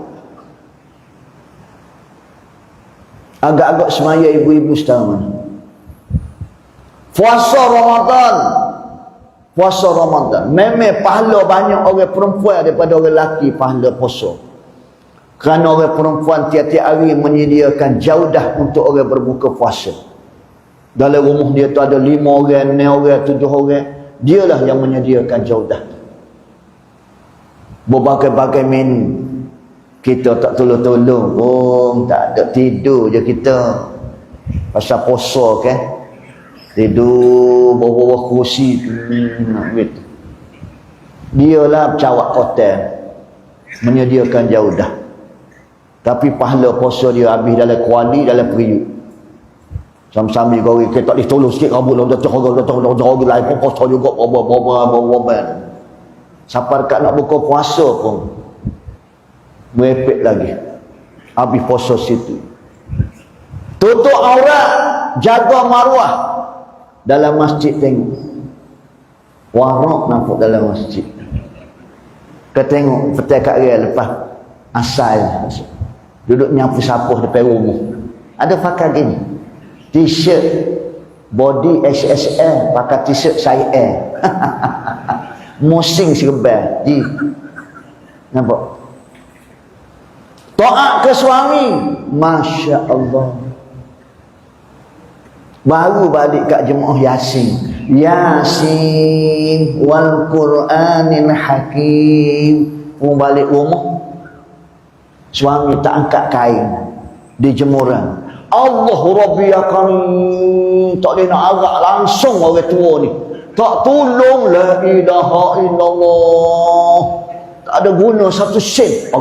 Agak-agak semaya ibu-ibu setahun mana? Puasa Ramadan. Puasa Ramadan. Memang pahala banyak orang perempuan daripada orang lelaki pahala puasa. Kerana orang perempuan tiap-tiap hari menyediakan jaudah untuk orang berbuka puasa. Dalam rumah dia tu ada 5 orang, 6 orang, 7 orang. Dialah yang menyediakan jaudah. Berbagai-bagai menu. Kita tak tolong-tolong pun, tak ada, tidur je kita. Pasal puasa kan. Tidur bawah-bawah kursi gitu. Dialah cawak hotel menyediakan jaudah. Tapi pahala puasa dia habis dalam kuali, dalam periuk. Sambil-sambil kau kita tak boleh tolong sikit rambut dah tolong lain puasa juga bawa. Siapa dekat nak buka puasa pun merepek lagi. Habis puasa situ. Tutup aurat, jaga maruah. Dalam masjid tengok warak nampak dalam masjid. Kau tengok petai kat dia lepas asal duduk nyapu sapuh depan rumah. Ada pakai gini t-shirt body XXL, pakai t-shirt size L. Musing serba di nampak. Taat ke suami, Masya Allah. Baru balik kat jemaah Yasin. Yasin wal Quranil Hakim. Pun balik rumah, suami tak angkat kain di jemuran. Allah Rabbi ya Karim. Tak boleh nak arak langsung orang tua ni. Tak tolong, la ilaha illallah. Tak ada guna satu sen.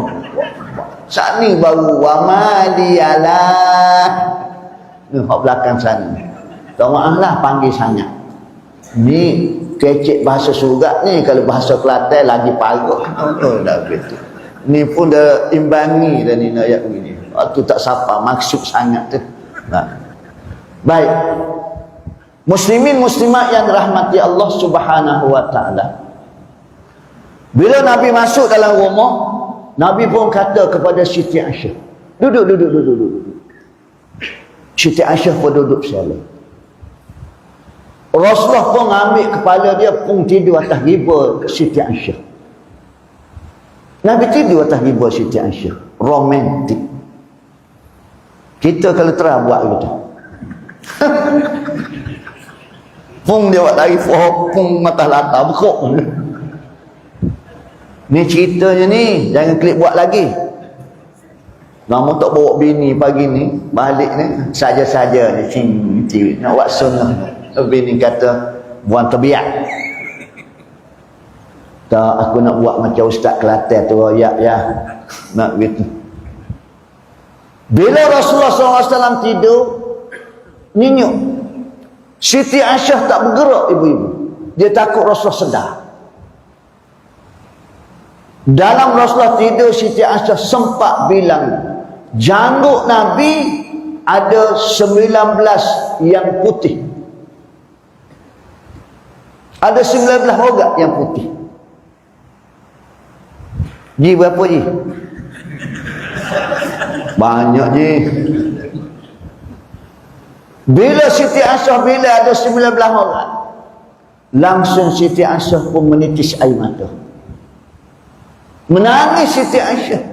Saat ni baru wa maliyalah. Ni hak belakang sana. Tak maaf lah panggil sangat. Ni kecek bahasa surat ni, kalau bahasa Kelantan lagi parah. Oh, dah betul. Ni pun dah imbangi dah ni ayat ni. Waktu tak sapa maksud sangat tu. Nah. Baik. Muslimin muslimat yang dirahmati Allah Subhanahu wa taala. Bila Nabi masuk dalam rumah, Nabi pun kata kepada Siti Aisyah, duduk. Siti Aisyah pun duduk selesai. Rasulullah pun ambil kepala dia pun tidur atas riba Siti Aisyah. Nabi tidur atas riba Siti Aisyah. Romantik. Kita kalau terang buat gitu. Pung dia buat lagi pung mata latar bekok. Ni ceritanya ni, jangan klik buat lagi. Lama tak bawa bini pagi ni, balik ni saja-saja ni cincin nak buat sunnah. Bini kata buang terbiak. Tak, aku nak buat macam Ustaz Kelantan tu, ya nak gitu. Bila Rasulullah SAW tidur, ninyuk, Siti Aisyah tak bergerak ibu-ibu. Dia takut Rasulullah sedar. Dalam Rasulullah tidur, Siti Aisyah sempat bilang, janggut Nabi ada 19 yang putih. Ada 19 rogak yang putih. Ji berapa ji? Banyak ji. Bila Siti Aisyah bila ada 19 rogak, langsung Siti Aisyah pun menitis air mata. Menangis Siti Aisyah.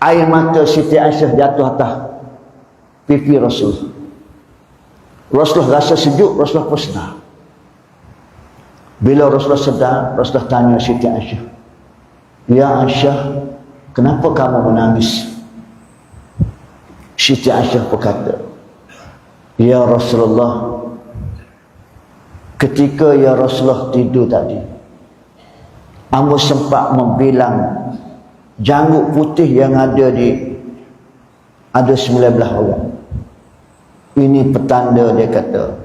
Air mata Siti Aisyah jatuh atas pipi Rasul. Rasulullah rasa sejuk, Rasulullah pun sedar. Bila Rasulullah sedar, Rasulullah tanya Siti Aisyah, ya Aisyah, kenapa kamu menangis? Siti Aisyah berkata, ya Rasulullah, ketika ya Rasulullah tidur tadi, Amba sempat membilang janggut putih yang ada 19 orang. Ini petanda, dia kata,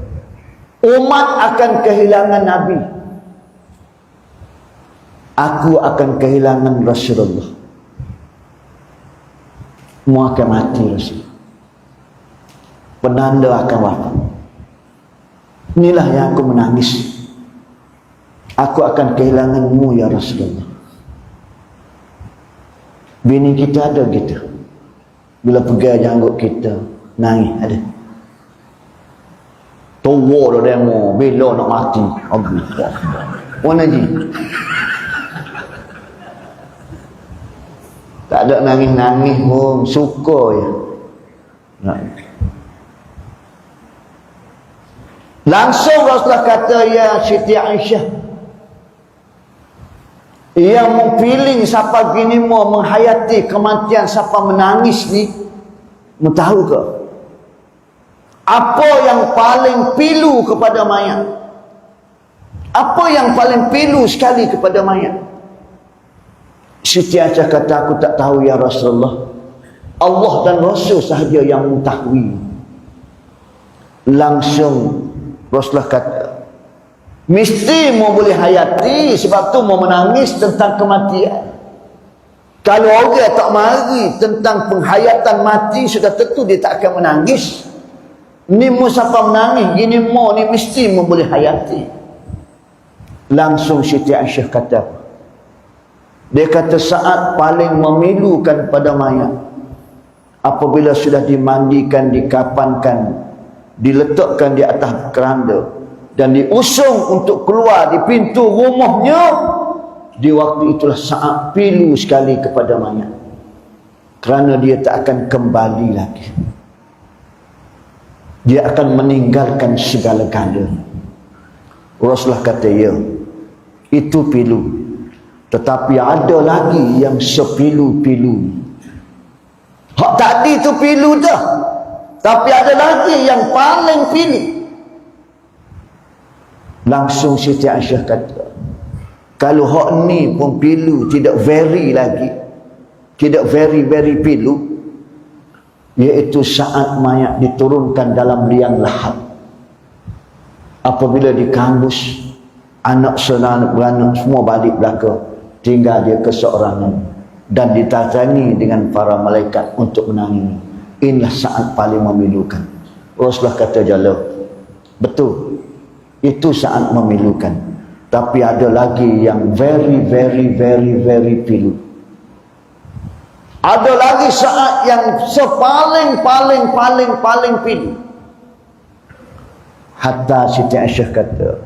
umat akan kehilangan Nabi. Aku akan kehilangan Rasulullah. Mu akan mati Rasul. Penanda akan wafat. Inilah yang aku menangis. Aku akan kehilanganmu ya Rasulullah. Bini kita ada gitu. Bila pegang janggut kita, nangis ada. tua dah demo bila nak mati. Allah. Mana ji? Tak ada nangis-nangis pun, suka je. Langsung Rasulullah kata, ya Siti Aisyah, yang mempiling siapa gini mau menghayati kematian, siapa menangis ni, mau tahu ke? Apa yang paling pilu kepada mayat? Apa yang paling pilu sekali kepada mayat? Siti Aisyah kata, aku tak tahu ya Rasulullah. Allah dan Rasul sahaja yang mengetahui. Langsung Rasulullah kata, mesti mau boleh hayati, sebab tu mau menangis tentang kematian. Kalau orang tak mari tentang penghayatan mati, sudah tentu dia tak akan menangis. Ni mu siapa menangis, gini mu ni mesti mau boleh hayati. Langsung Siti Aisyah kata, dia kata saat paling memilukan pada mayat apabila sudah dimandikan, dikapankan, diletakkan di atas keranda dan diusung untuk keluar di pintu rumahnya. Di waktu itulah saat pilu sekali kepada mayat, kerana dia tak akan kembali lagi. Dia akan meninggalkan segala-galanya. Rasulullah kata, ya, itu pilu. Tetapi ada lagi yang sepilu-pilu. Hak tadi tu pilu dah, tapi ada lagi yang paling pilu. Langsung Siti Aisyah kata, kalau hak ni pun pilu, tidak very lagi, tidak very pilu, iaitu saat mayat diturunkan dalam liang lahat. Apabila dikambus, anak seranak beranak semua balik belakang, tinggal dia keseorangan dan ditatangi dengan para malaikat untuk menangis. Inilah saat paling memilukan. Rasulullah kata, jala, betul, itu saat memilukan, tapi ada lagi yang very pilu. Ada lagi saat yang paling pilu. Hatta Siti Aisyah kata,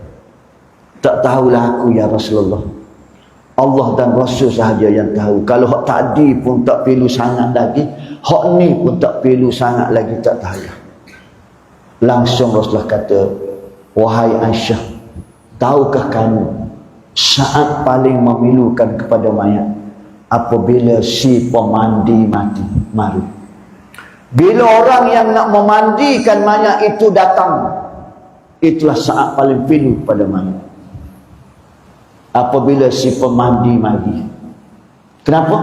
tak tahulah aku ya Rasulullah, Allah dan Rasul sahaja yang tahu. Kalau hak tadi pun tak pilu sangat lagi, hak ni pun tak pilu sangat lagi, tak tahu. Langsung Rasulullah kata, wahai Aisyah, tahukah kamu saat paling memilukan kepada mayat? Apabila si pemandi mari. Bila orang yang nak memandikan mayat itu datang, itulah saat paling pilu pada mayat. Apabila si pemandi mari. Kenapa?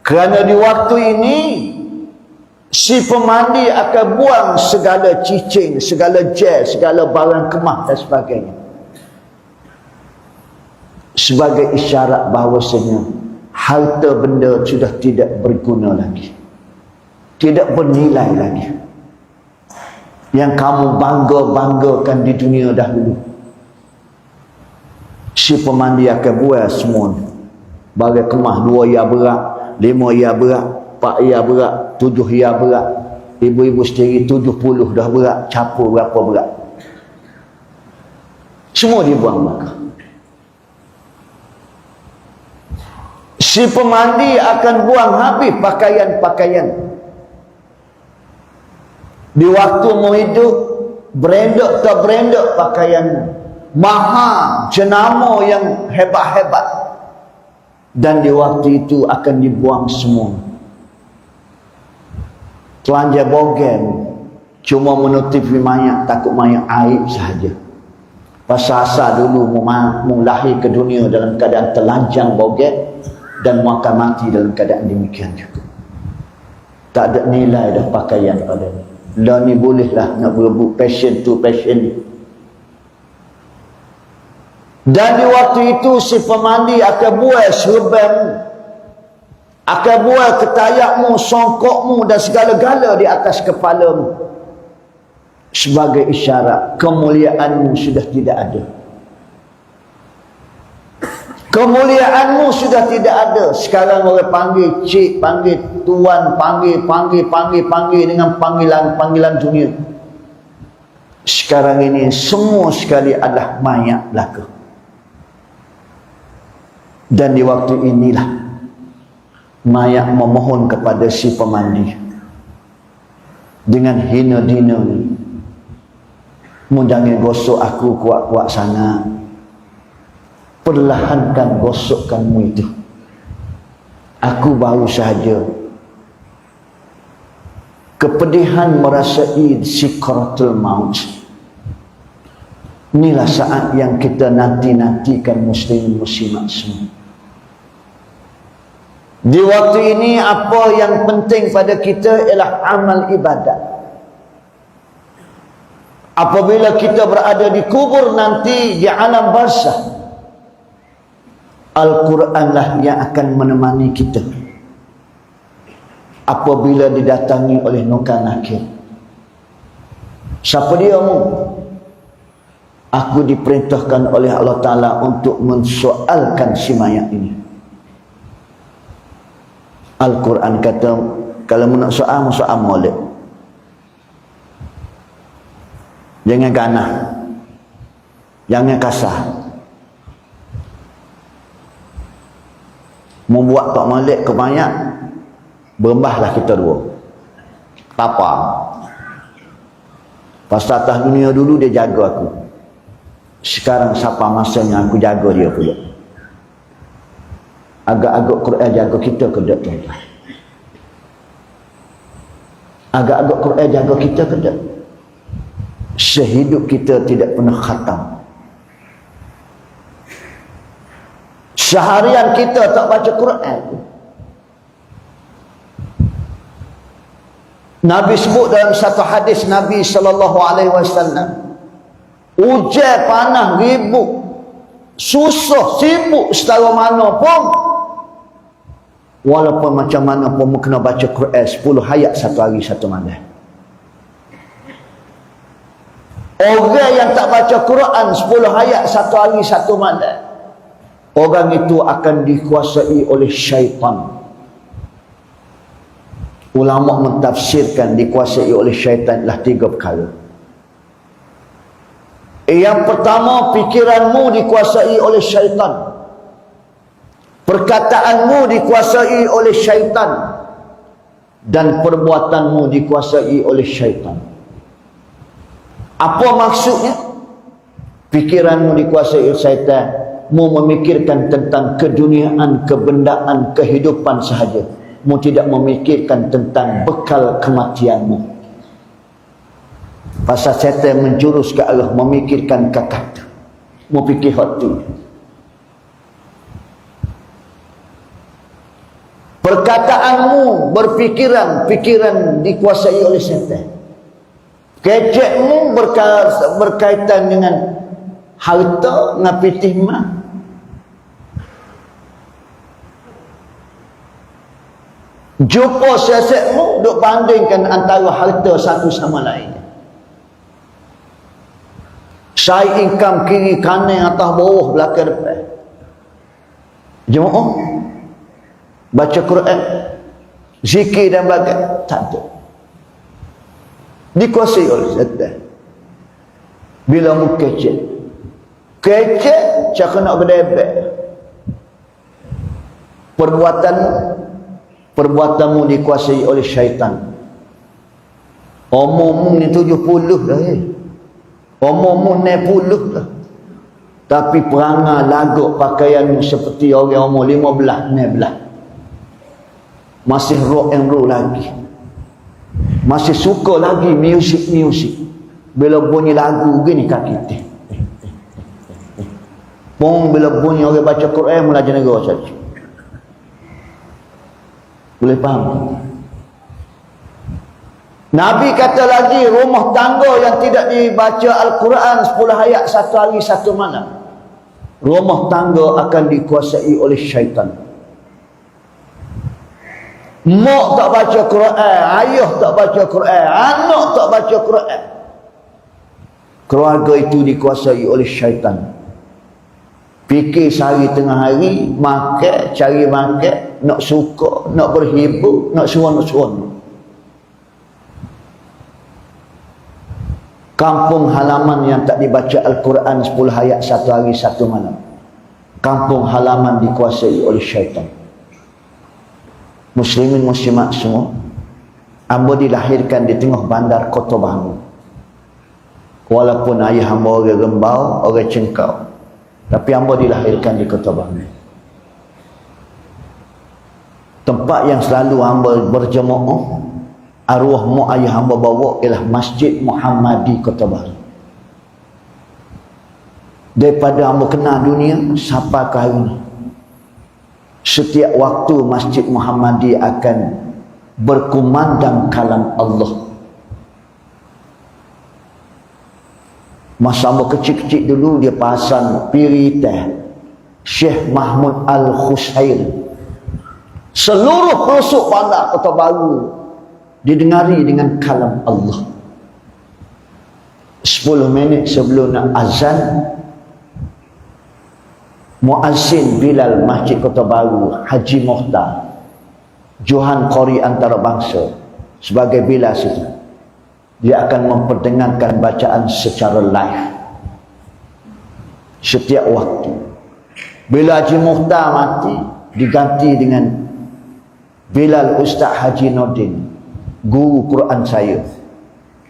Kerana di waktu ini si pemandi akan buang segala cicing, segala gel, segala barang kemah dan sebagainya, sebagai isyarat bahawasanya harta benda sudah tidak berguna lagi, tidak bernilai lagi. Yang kamu bangga-banggakan di dunia dahulu, si pemandi akan buang semua. Barang kemah 2 ya berat, 5 ya berat, 4 ya berat, 7 ya berat, ibu-ibu sendiri 70 dah berat, capur berapa berat, semua dibuang belakang. Si pemandi akan buang habis pakaian-pakaian. Di waktu mau hidup, branded tak branded pakaian, mahal, jenama yang hebat-hebat, dan di waktu itu akan dibuang semua. Telanjang bogem cuma menutupi mayat, takut mayat aib sahaja. Pasal asal dulu mu lahir ke dunia dalam keadaan telanjang bogem dan mu akan mati dalam keadaan demikian juga. Tak ada nilai dah pakaian padanya. Dah ni bolehlah nak berebut passion tu passion ni. Dan di waktu itu si pemandi akan buat serbanmu, akan buat ketayakmu, songkokmu dan segala-gala di atas kepalamu, sebagai isyarat kemuliaanmu sudah tidak ada. Kemuliaanmu sudah tidak ada. Sekarang orang panggil cik, panggil tuan, panggil dengan panggilan dunia. sekarang ini semua sekali adalah mayat belaka. Dan di waktu inilah mayat memohon kepada si pemandi dengan hina-hina, mu jangan gosok aku kuat-kuat sangat, perlahankan gosokkanmu itu, aku baru sahaja. Kepedihan merasai sikratul maut. Inilah saat yang kita nanti-nantikan muslimin muslimat semua. Di waktu ini apa yang penting pada kita ialah amal ibadat. Apabila kita berada di kubur nanti di alam barzakh, Al-Quranlah yang akan menemani kita apabila didatangi oleh nuka nakir. Siapa dia mu? Aku diperintahkan oleh Allah Ta'ala untuk mensoalkan si mayat ini. Al-Quran kata, kalau nak soal molek. Jangan ganah, jangan kasar. Membuat tak molek ke mayat, berembahlah kita dua. Papa. Pasal atas dunia dulu dia jaga aku. Sekarang siapa masanya aku jaga dia pula. Agak-agak Quran jaga kita ke tak, tuan-tuan? Agak-agak Quran jaga kita ke tak? Sehidup kita tidak pernah khatam. Seharian kita tak baca Quran. Nabi sebut dalam satu hadis Nabi SAW, hujan panas ribut, susah sibuk setara mana pun, walaupun macam mana pun kena baca Quran 10 ayat satu hari satu malam. Orang yang tak baca Quran 10 ayat satu hari satu malam, orang itu akan dikuasai oleh syaitan. Ulama mentafsirkan dikuasai oleh syaitan adalah 3 perkara. Yang pertama, fikiranmu dikuasai oleh syaitan. Perkataanmu dikuasai oleh syaitan. Dan perbuatanmu dikuasai oleh syaitan. Apa maksudnya? Fikiranmu dikuasai oleh syaitan. Mu memikirkan tentang keduniaan, kebendaan, kehidupan sahaja. Mu tidak memikirkan tentang bekal kematianmu. Pasal syaitan menjurus ke arah memikirkan kakak. Mu fikir hati. Perkataanmu, fikiran dikuasai oleh syaitan. Kecekmu berkaitan dengan harta, ngapitih mah. Jumpa siasatmu, duk bandingkan antara harta satu sama lain. Saya income kiri kanan atas bawah belakang depan. Jemaah baca Quran, zikir dan belakang tak ada. Dikuasai oleh syaitan. Bila mu kecek cakap nak berdebek. Perbuatanmu dikuasai oleh syaitan. Omongmu ni 70 dah. Omongmu 60 dah. Tapi perangai lagak pakaianmu seperti orang umur 15, 16. Masih rock and roll lagi. Masih suka lagi music. Bila bunyi lagu gini kaki teh. Bila bunyi orang baca Quran mula jenera saja. Boleh faham? Nabi kata lagi, rumah tangga yang tidak dibaca Al-Quran 10 ayat satu hari satu malam, rumah tangga akan dikuasai oleh syaitan. Mak tak baca Quran, ayah tak baca Quran, anak tak baca Quran, keluarga itu dikuasai oleh syaitan. Fikir sehari tengah hari, makan, cari makan, nak suka, nak berhibur, nak seronok. Kampung halaman yang tak dibaca Al-Quran 10 ayat 1 hari 1 malam. Kampung halaman dikuasai oleh syaitan. Muslimin muslimat semua, hamba dilahirkan di tengah bandar Kota Baru. Walaupun ayah hamba orang Rembau, orang Cengkau, tapi hamba dilahirkan di Kota Baru. Tempat yang selalu hamba berjemaah, arwah mak ayah hamba bawa ialah Masjid Muhammadi Kota Baru. Daripada hamba kenal dunia sampai ke hari ini, setiap waktu Masjid Muhammadi akan berkumandang kalam Allah. Masa hamba kecil-kecil dulu, dia pasang piritah Syekh Mahmud Al-Khusair. Seluruh pelosok bandar Kota Baru didengari dengan kalam Allah. 10 minit sebelum nak azan, muazzin Bilal Masjid Kota Baru, Haji Mohtar, Johan Qori antarabangsa sebagai Bilal situ, dia akan memperdengarkan bacaan secara live setiap waktu. Bila Haji Mohtar mati, diganti dengan Bilal Ustaz Haji Nordin, guru Quran saya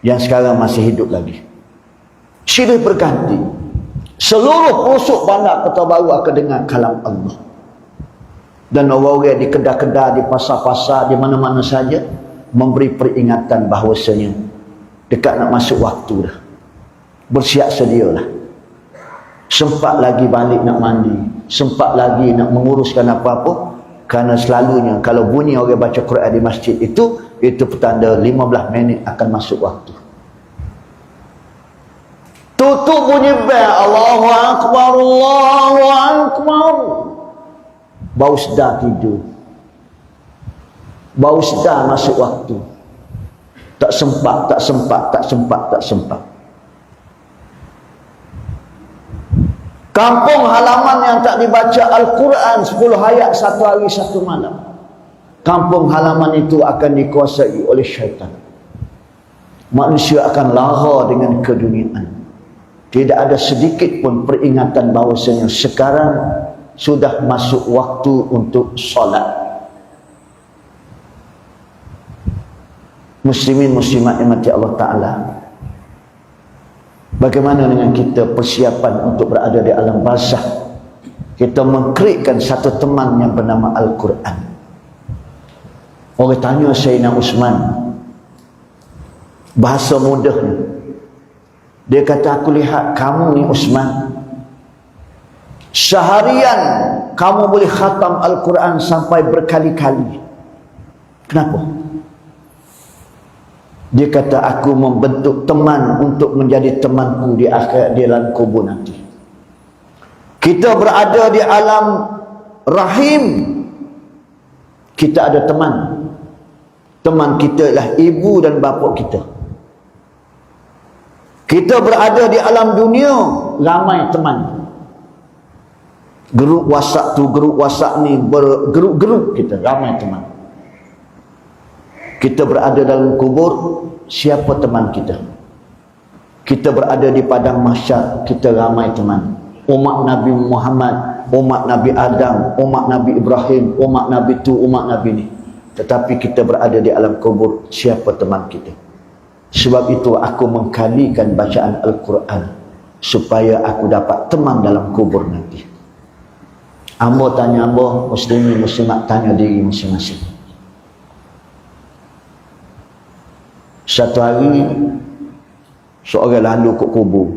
yang sekarang masih hidup lagi. Silih berganti. Seluruh pelosok bandar Kota Baru akan dengar kalam Allah. Dan orang-orang di kedai-kedai, di pasar-pasar, di mana-mana saja memberi peringatan bahawasanya dekat nak masuk waktu dah. Bersiap sedialah. Sempat lagi balik nak mandi, sempat lagi nak menguruskan apa-apa. Kerana selalunya kalau bunyi orang baca Quran di masjid itu petanda 15 minit akan masuk waktu. Tutup bunyi bel, Allahu Akbar, Allahu Akbar. Baru sedar tidur. Baru sedar masuk waktu. Tak sempat. Kampung halaman yang tak dibaca Al-Quran 10 ayat 1 hari 1 malam, kampung halaman itu akan dikuasai oleh syaitan. Manusia akan lara dengan keduniaan. Tidak ada sedikit pun peringatan bahawasanya sekarang sudah masuk waktu untuk solat. Muslimin muslimat yang mati Allah Ta'ala, bagaimana dengan kita persiapan untuk berada di alam barzakh? Kita mengkreatkan satu teman yang bernama Al-Quran. Orang tanya Sayyidina Usman, bahasa mudahnya, dia kata, aku lihat kamu ni Usman, seharian kamu boleh khatam Al-Quran sampai berkali-kali. Kenapa? Dia kata, aku membentuk teman untuk menjadi temanku di akhirat, di alam kubur nanti. Kita berada di alam rahim, kita ada teman. Teman kita ialah ibu dan bapa kita. Kita berada di alam dunia, ramai teman. Grup WhatsApp tu, grup WhatsApp ni, bergerup-gerup kita, ramai teman. Kita berada dalam kubur, siapa teman kita? Kita berada di padang mahsyar, kita ramai teman. Umat Nabi Muhammad, umat Nabi Adam, umat Nabi Ibrahim, umat Nabi tu, umat Nabi ni. Tetapi kita berada di alam kubur, siapa teman kita? Sebab itu aku mengkalikan bacaan Al-Quran supaya aku dapat teman dalam kubur nanti. Hamba tanya hamba, muslimin muslimat tanya diri masing-masing. Satu hari seorang lalu ke kubur.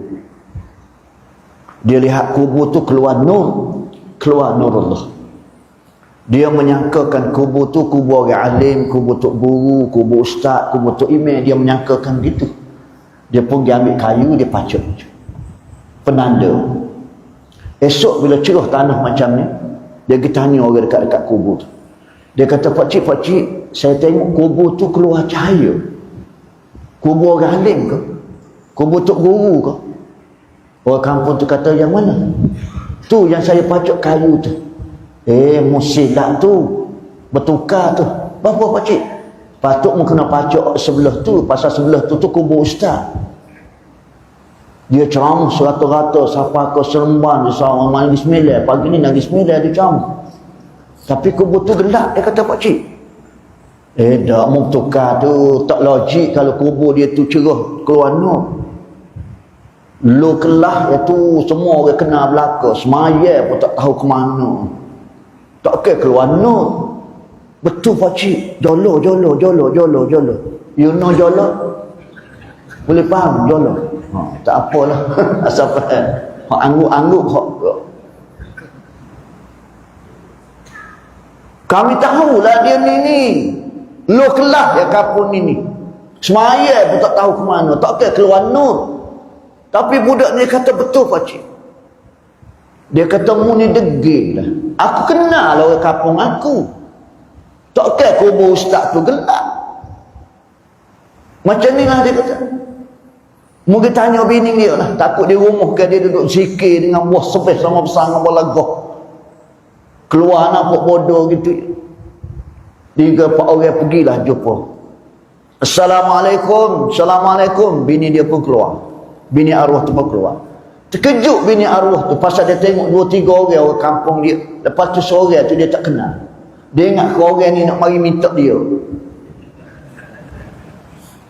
Dia lihat kubur tu keluar nurullah. Dia menyangkakan kubur tu kubur orang alim, kubur tok guru, kubur ustaz, kubur tok imam. Dia menyangkakan gitu. Dia pun dia ambil kayu, dia pacak penanda. Esok bila cerah tanah macam ni, dia pergi tanya orang dekat-dekat kubur tu. Dia kata, pakcik, saya tengok kubur tu keluar cahaya. Kubur orang alim ke? Kubur tok guru ke? Orang kampung tu kata, yang mana? Tu yang saya pacak kayu tu. Musilat tu, bertukar tu. Berapa pakcik? Patut mu kena pacak sebelah tu, pasal sebelah tu kubur ustaz. Dia ceramah serata-rata siapa ke Seremban di sawang malam bismillah, pagi ni nak bismillah dia ceramah. Tapi kubur tu gelap, dia kata pakcik. Tak mau tukar tu, tak logik kalau kubur dia tu cerah keluar nur. Lu kelah itu semua orang kena belaka, semaya pun tak tahu ke mana. Tak ke keluar nur. Betul pakcik, jolo. You know jolo? Boleh faham jolo? Tak apalah. Asal faham. Hak angguk-angguk hak. Kami tahulah dia ni. Lu kelah ya kapun ni. Semaya pun tak tahu ke mana. Tak ke keluar nur. Tapi budak ni kata betul pakcik. Dia kata mu ni degil lah. Aku kenal lah orang kampung aku. Tak ke kubur ustaz tu gelap. Macam ni lah dia kata. Mungkin tanya bini dia lah. Takut di rumah ke dia duduk zikir dengan buah sepeh sama besar dengan buah lagoh. Keluar nampak bodoh gitu. 3-4 orang pergilah jumpa. Assalamualaikum. Assalamualaikum. Bini dia pun keluar. Bini arwah tu pun keluar. Terkejut bini arwah tu pasal dia tengok 2-3 orang kampung dia. Lepas tu seorang tu dia tak kenal. Dia ingat ke orang ni nak mari minta dia.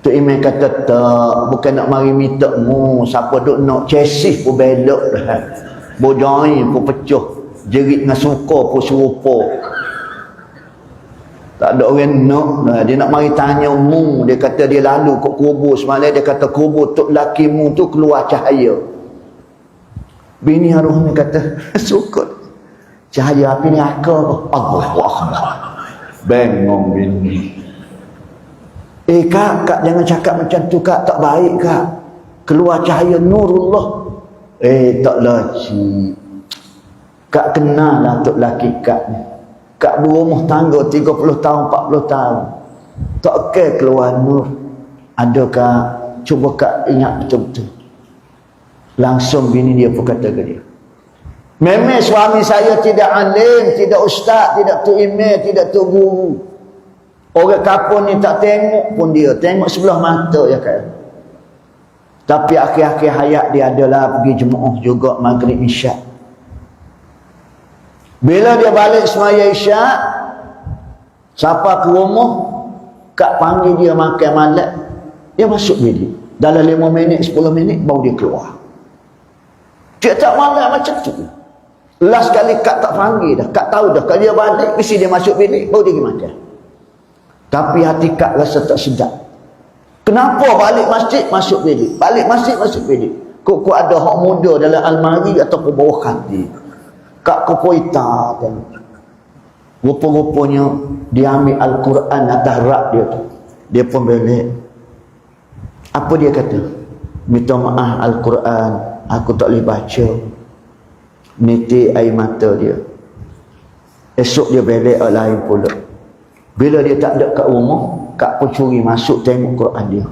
Tu Imam kata tak, bukan nak mari minta mu. Siapa duk nak cesis pun belok dah. Bojai pun pecah. Jerit dengan suka pun serupa. Tak ada orang nak. Dia nak mari tanya mu. Dia kata dia lalu kat kubur semalam. Dia kata kubur tok laki mu tu keluar cahaya. Bini arwah ni kata syukur. Cahaya api ni akal. Allahu Akbar. Bengong bini. Kak jangan cakap macam tu kak. Tak baik kak. Keluar cahaya nurullah. Tak lagi. Kak kenal lah tok laki kak ni. Kak berumah tangga 30 tahun, 40 tahun. Tak ke keluar nur. Adakah? Cuba kak ingat betul-betul. Langsung bini dia pun kata ke dia. Memang suami saya tidak alim, tidak ustaz, tidak tu imam, tidak tu guru. Orang kampung ni tak tengok pun dia. Tengok sebelah mata ya kan. Tapi akhir-akhir hayat dia adalah pergi jemaah juga maghrib isyak. Bila dia balik semaya isyak, siapa ke rumah, kak panggil dia makan malam, dia masuk bilik. Dalam 5 minit, 10 minit baru dia keluar. Dia tak malam macam tu. Last kali kak tak panggil dah. Kak tahu dah kalau dia balik, mesti dia masuk bilik, baru dia pergi makan. Tapi hati kak rasa tak sedap. Kenapa balik masjid, masuk bilik? Balik masjid, masuk bilik. Kok ada hak muda dalam almari ataupun bawah kaki. Kak kupoita kan. Rupa-rupanya dia ambil Al-Quran atas rak dia tu. Dia pun balik. Apa dia kata? Minta maaf Al-Quran, aku tak boleh baca. Menitik air mata dia. Esok dia balik lain pula. Bila dia tak ada kat rumah, kak pun curi masuk tengok Quran dia.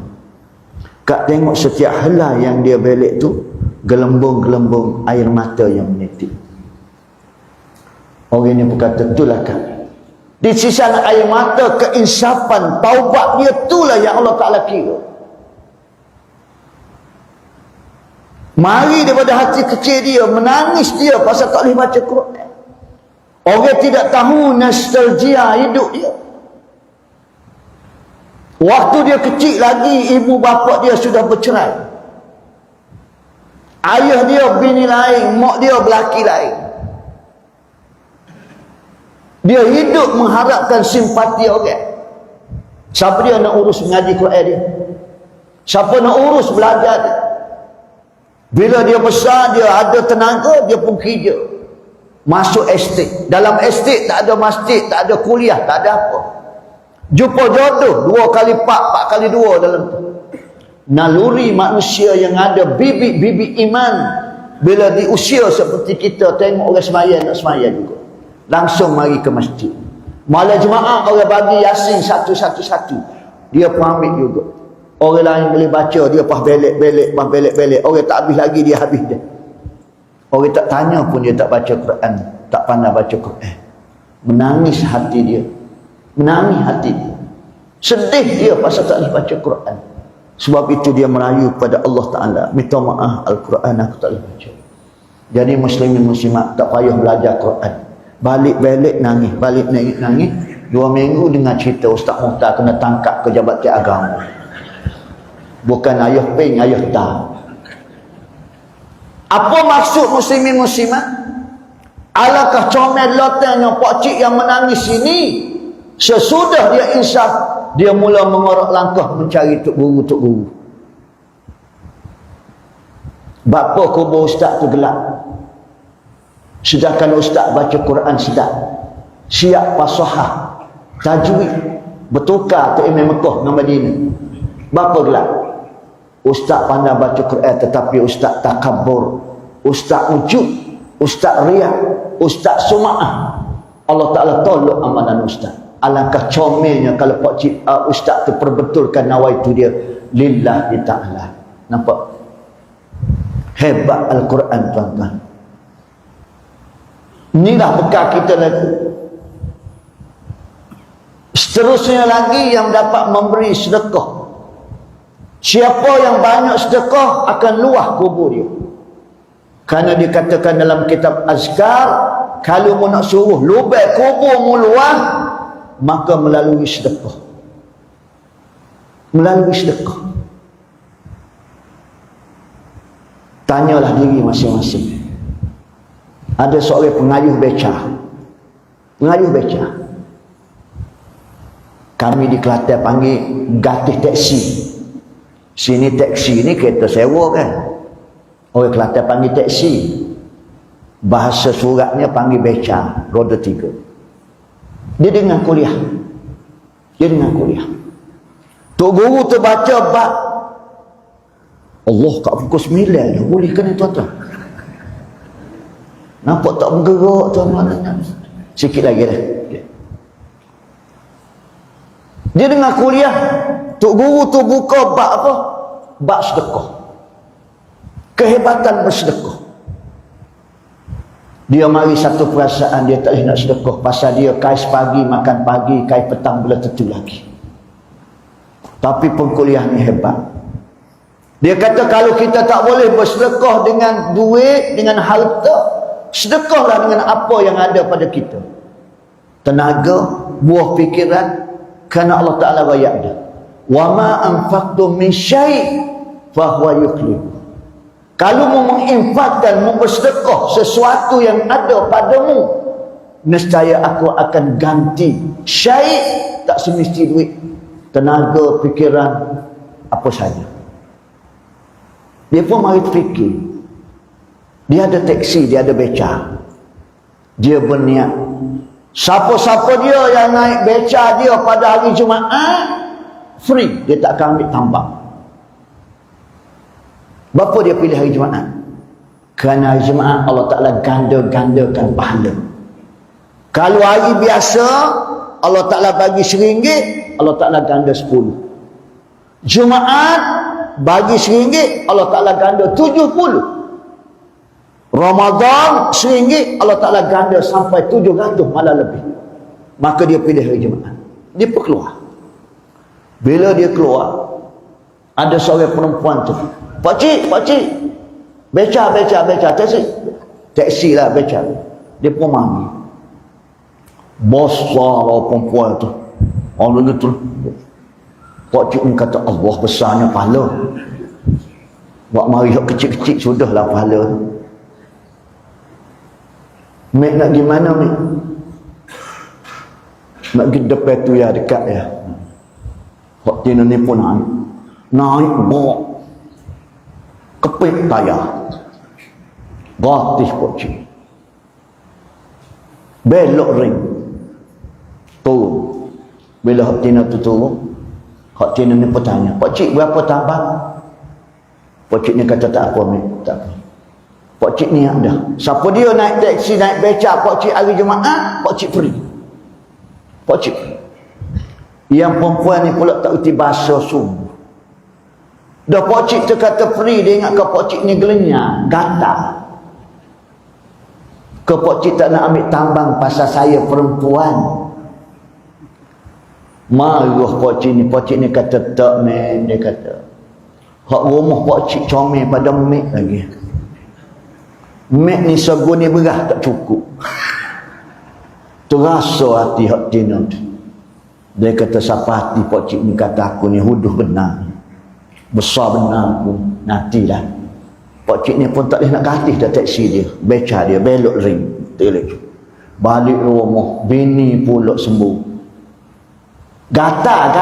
Kak tengok setiap helai yang dia balik tu, gelembung-gelembung air mata yang menitik. Orang ni berkata, itulah kak. Di sisa air mata, keinsapan, taubat dia, itulah yang Allah Ta'ala kira. Mari daripada hati kecil dia, menangis dia pasal tak boleh baca Quran. Orang tidak tahu nostalgia hidup dia. Waktu dia kecil lagi, ibu bapa dia sudah bercerai. Ayah dia bini lain, mak dia belaki lain. Dia hidup mengharapkan simpati orang. Siapa dia nak urus mengaji Quran dia? Siapa nak urus belajar dia? Bila dia besar, dia ada tenaga, dia pun kerja. Masuk estate. Dalam estate tak ada masjid, tak ada kuliah, tak ada apa. Jumpa jodoh 2 kali 4, 4 kali 2 dalam tu. Naluri manusia yang ada bibit-bibit iman. Bila di usia seperti kita, tengok orang semaya nak semaya juga. Langsung mari ke masjid. Malam jemaah orang bagi Yasin satu-satu. Dia pun ambil juga. Orang lain boleh baca, dia pah belek-belek. Orang tak habis lagi, dia habis dia. Orang tak tanya pun dia tak baca Quran. Tak pandai baca Quran. Menangis hati dia. Menangis hati dia. Sedih dia pasal tak boleh baca Quran. Sebab itu dia merayu pada Allah Ta'ala, minta maaf, Al-Quran aku tak boleh baca. Jadi muslimin muslimat tak payah belajar Quran, balik nangis, balik nangis 2 minggu dengar cerita Ustaz Muhtar kena tangkap pejabat agama. Bukan ayah ping, ayah tak. Apa maksud muslimin muslimat? Alangkah comel lotanya pakcik yang menangis ini. Sesudah dia insaf, dia mula mengorak langkah mencari tok guru. Bapa kubur ustaz tu gelap. Sedangkan ustaz baca Quran sedap, siap fasahah, tajwid, bertukar tu Imam Mekah dengan Madinah. Bapa gelap. Ustaz pandai baca Quran tetapi ustaz takabur, ustaz ujub, ustaz riak, ustaz sum'ah. Allah Ta'ala tolong amalan ustaz. Alangkah comelnya kalau pakcik ustaz tu perbetulkan nawaitu dia lillahi ta'ala. Nampak? Hebat Al-Quran tuan-tuan. Inilah bekal kita lagi. Seterusnya lagi yang dapat memberi sedekah. Siapa yang banyak sedekah akan luah kubur dia. Kerana dikatakan dalam kitab Azkar, kalau mu nak suruh lubang kubur mu luah, maka melalui sedekah. Melalui sedekah. Tanyalah diri masing-masing. Ada seorang pengayuh beca. Pengayuh beca. Kami di Kelantan panggil gatih teksi. Sini teksi ni kereta sewa kan. Orang Kelantan panggil teksi. Bahasa suratnya panggil beca, roda 3. Dia dengar kuliah. Tok guru tu baca bab Allah kat pukul 9 dah. Boleh kan tuan-tuan? Nampak tak bergerak tuan-tuan? Sikit lagi dah. Dia dengar kuliah. Tok guru tu buka bab apa? Bab sedekah. Kehebatan bersedekah. Dia mari satu perasaan dia tak boleh nak sedekah pasal dia kais pagi makan pagi, kais petang belum tentu lagi. Tapi pengkuliah ni hebat. Dia kata kalau kita tak boleh bersedekah dengan duit, dengan harta, sedekahlah dengan apa yang ada pada kita. Tenaga, buah fikiran, kerana Allah Ta'ala bayar dia. Wa ma anfaqtum min syai' fa huwa yukhlif. Kalau mu menginfakkan, mu bersedekah sesuatu yang ada padamu, nescaya aku akan ganti. Syai' tak semesti duit, tenaga, fikiran, apa saja. Dia pun mari fikir. Dia ada teksi, dia ada beca. Dia berniat, siapa-siapa dia yang naik beca dia pada hari Jumaat, free, dia tak akan ambil tambang. Bapa dia pilih hari Jumaat? Kerana hari Jumaat Allah Ta'ala ganda-gandakan pahala. Kalau hari biasa Allah Ta'ala bagi RM1, Allah Ta'ala ganda 10. Jumaat bagi RM1, Allah Ta'ala ganda 70. Ramadan RM1, Allah Ta'ala ganda sampai 700 malah lebih. Maka dia pilih hari Jumaat. Dia pun keluar. Bila dia keluar, ada seorang perempuan tu, Pakcik, beca, teksi lah beca. Dia pun mami. Besar perempuan tu. Allah tu. Pakcik ni kata Allah besarnya pahala. Buat mari kecil-kecil sudahlah pahala tu. Mek nak gimana Mek? Nak pergi depan tu ya, dekat ya. Pakcik ni pun naik bawa kepit tayar gratis pakcik, belok ring turun. Bila hak tina tu turun, hak tina ni bertanya, pakcik berapa tambang? Pakcik ni kata tak apa Mek, tak apa. Pakcik ni ada, siapa dia naik teksi, naik beca pakcik hari Jumaat, pakcik free. Pakcik, yang perempuan ni pula tak erti bahasa sungguh. Dah pakcik tu kata free, dia ingat ke pakcik ni gelenyar, gatal. Ke pakcik tak nak ambil tambang pasal saya perempuan. Marah pakcik ni kata tak men, dia kata Hak rumah pak cik comel pada mek lagi. Mek ni seguni berah tak cukup. Terasa hati hak tina tu. Dia kata siapa hati pak cik ni kata aku ni huduh benar. Besar benar aku. Nantilah. Pak cik ni pun tak boleh nak katih dah taksi dia. Beca dia belok ring. Balik rumah. Bini pula sembuh. Gata.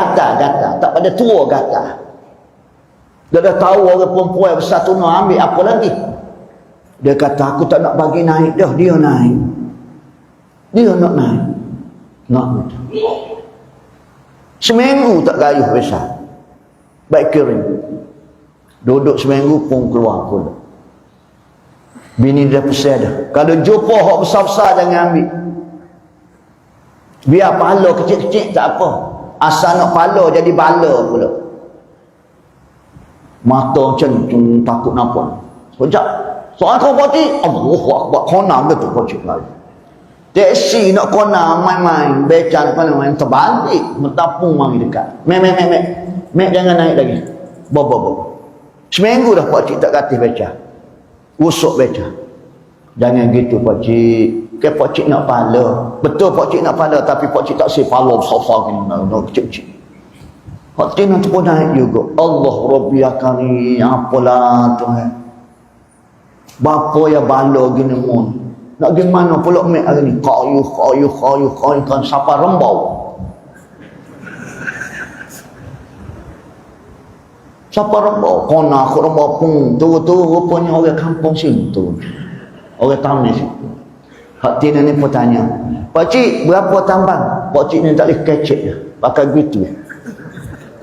Tak pada tua gata. Dia dah tahu orang perempuan besar tu nak ambil apa lagi. Dia kata aku tak nak bagi naik dah. Dia naik. Dia nak naik. Nak. Seminggu tak gayuh besar. Baik kering. Duduk seminggu pun keluar pula. Bini dia pesan dah. Kalau jumpa hak besar-besar jangan ambil. Biar pala kecil-kecil tak apa. Asal nak pala jadi bala pula. Mata macam takut nampak. Sekejap. Soal kau poti. Allahu Akbar. Kona betul poti lagi. Teksi nak kona main-main. Beca depan main terbalik. Mentapung mari dekat. Mek jangan naik lagi. Bobo. Seminggu dah poti tak katih beca. Usuk beca. Jangan gitu poti. Ke poti nak pala. Betul poti nak pala. Tapi poti tak si pala besar-besar gini. Nak kecil-kecil. Hati nanti pun naik juga. Allah Rabbi akani. Apalah Tuhan. Bapa yang bala gini pun. Nak gimana pula mek hari ni. Kayuh. Kan siapa rembau. Siapa rembau. Kona aku rembau pun. Tu rupanya orang kampung situ. Orang tamis situ. Hati ni pun tanya. Pakcik berapa tambang? Pakcik ni tak boleh kecek je. Pakai gitu.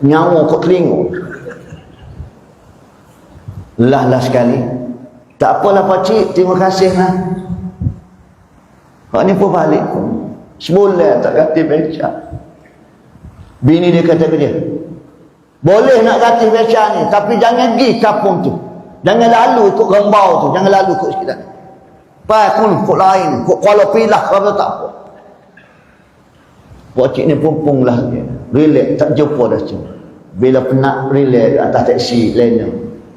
Nyawa kot telinga. Lah sekali. Tak apalah pakcik, terima kasih lah. Hak ni pun balik pun. Sebulan tak ganti beca. Bini dia kata ke dia, boleh nak ganti beca ni, tapi jangan pergi kampung tu. Jangan lalu ikut rembau tu, jangan lalu ikut sekitar. Pakun kok lain, kok kalau pilah kalau tak apa. Pakcik ni pun lah dia. Relax, tak jumpa dah tu. Bila penat relax atas taksi lainnya.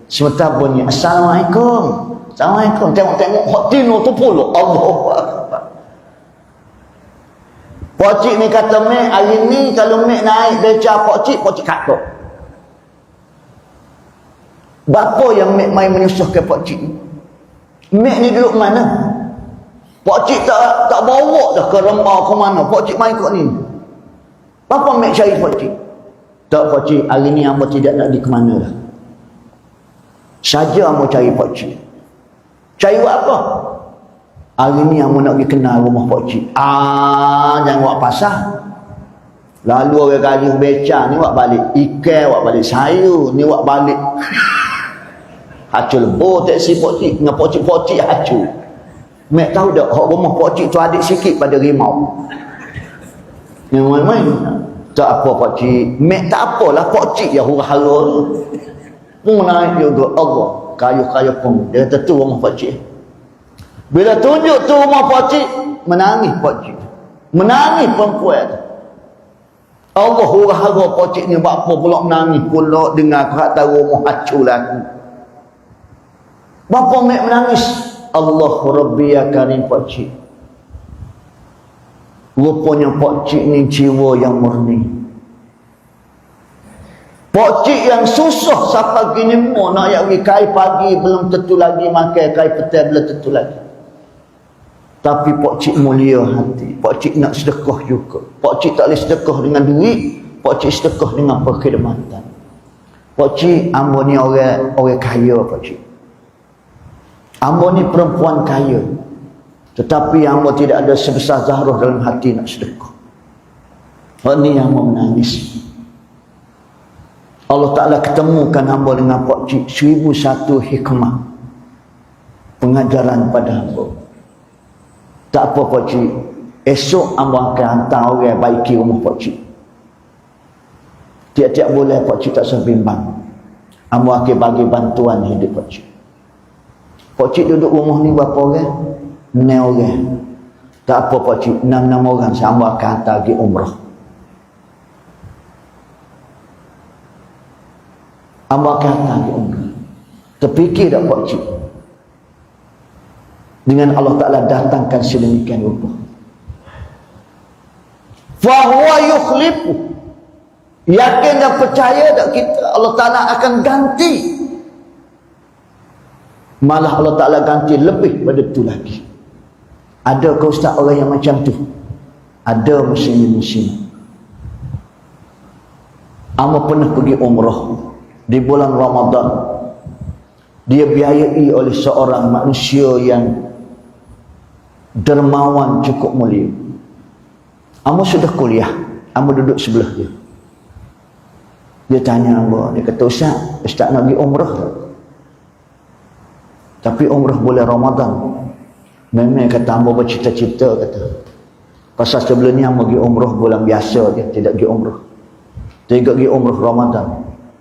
Sementara bunyi Assalamualaikum. Tengok hak tino tu pula. Allahu Akbar. Pakcik ni kata mek hari ni kalau mek naik beca pakcik kata. Bapa yang mek main menyusahkan pakcik ni? Mek ni duduk mana? Pakcik tak bawa dah ke rembau ke mana. Pakcik main kat ni. Apa mek cari pakcik? Tak pakcik, hari ni hamba tidak nak pergi ke mana dah. Saja hamba cari pakcik. Cari buat apa? Hari ni hamba nak pergi kenal rumah pakcik. Jangan buat pasal. Lalu orang kaya beca ni buat balik ikan, buat balik sayur, ni buat balik hacul lebur taksi pakcik dengan pakcik hacul. Mek tahu tak hak rumah pakcik tu adik sikit pada rimau. Yang main-main tak apa pakcik. Mek tak apalah pakcik yang hura-hara tu. Pun naik juga Allah. Kayu-kayu pun. Dia kata tu rumah pakcik. Bila tunjuk tu rumah pakcik, menangis pakcik. Menangis perempuan tu. Allah hura-hara pakcik ni buat apa pula menangis pula dengar kata rumah hacul aku. Bapa mek menangis. Allah Rabbi ya Karim pakcik. Rupanya pakcik ni jiwa yang murni. Pakcik yang susah sampai gini mau nak pergi kai pagi belum tentu lagi makan, kai petang belum tentu lagi. Tapi pakcik mulia hati. Pakcik nak sedekah juga. Pakcik tak boleh sedekah dengan duit, pakcik sedekah dengan perkhidmatan. Pakcik ambo ni orang kaya pakcik. Ambo ni perempuan kaya. Tetapi hamba tidak ada sebesar Zahrah dalam hati nak sedekah. Ini yang hamba menangis. Allah Ta'ala ketemukan hamba dengan pakcik 1001 hikmah pengajaran pada hamba. Tak apa pakcik, esok hamba akan hantar orang baiki rumah pakcik. Tiap-tiap bulan pakcik tak sembimbang. Hamba akan bagi bantuan hidup pakcik. Pakcik duduk rumah ni berapa orang? 6 orang. Tak apa pakcik, 6 orang sama akan hantar pergi umrah. Amba akan datang pergi umrah. Terfikir tak Pak Cik? Dengan Allah Ta'ala datangkan sedemikian rupa. Fahuwa yukhlifu. Yakin dan percaya tak kita Allah Ta'ala akan ganti. Malah Allah Ta'ala ganti lebih pada tu lagi. Ada ke ustaz orang yang macam tu? Ada muslim-muslim. Amba pernah pergi umrah di bulan Ramadan. Dia biayai oleh seorang manusia yang dermawan cukup mulia. Amba sudah kuliah, amba duduk sebelah dia. Dia tanya amba, dia kata, Ustaz nak pergi umrah tak? Tapi umrah bulan Ramadan. Memang kata amba bercita-cita, kata. Pasal sebelum ni amba pergi umrah bulan biasa je, tidak pergi umrah. Tidak pergi umrah Ramadan.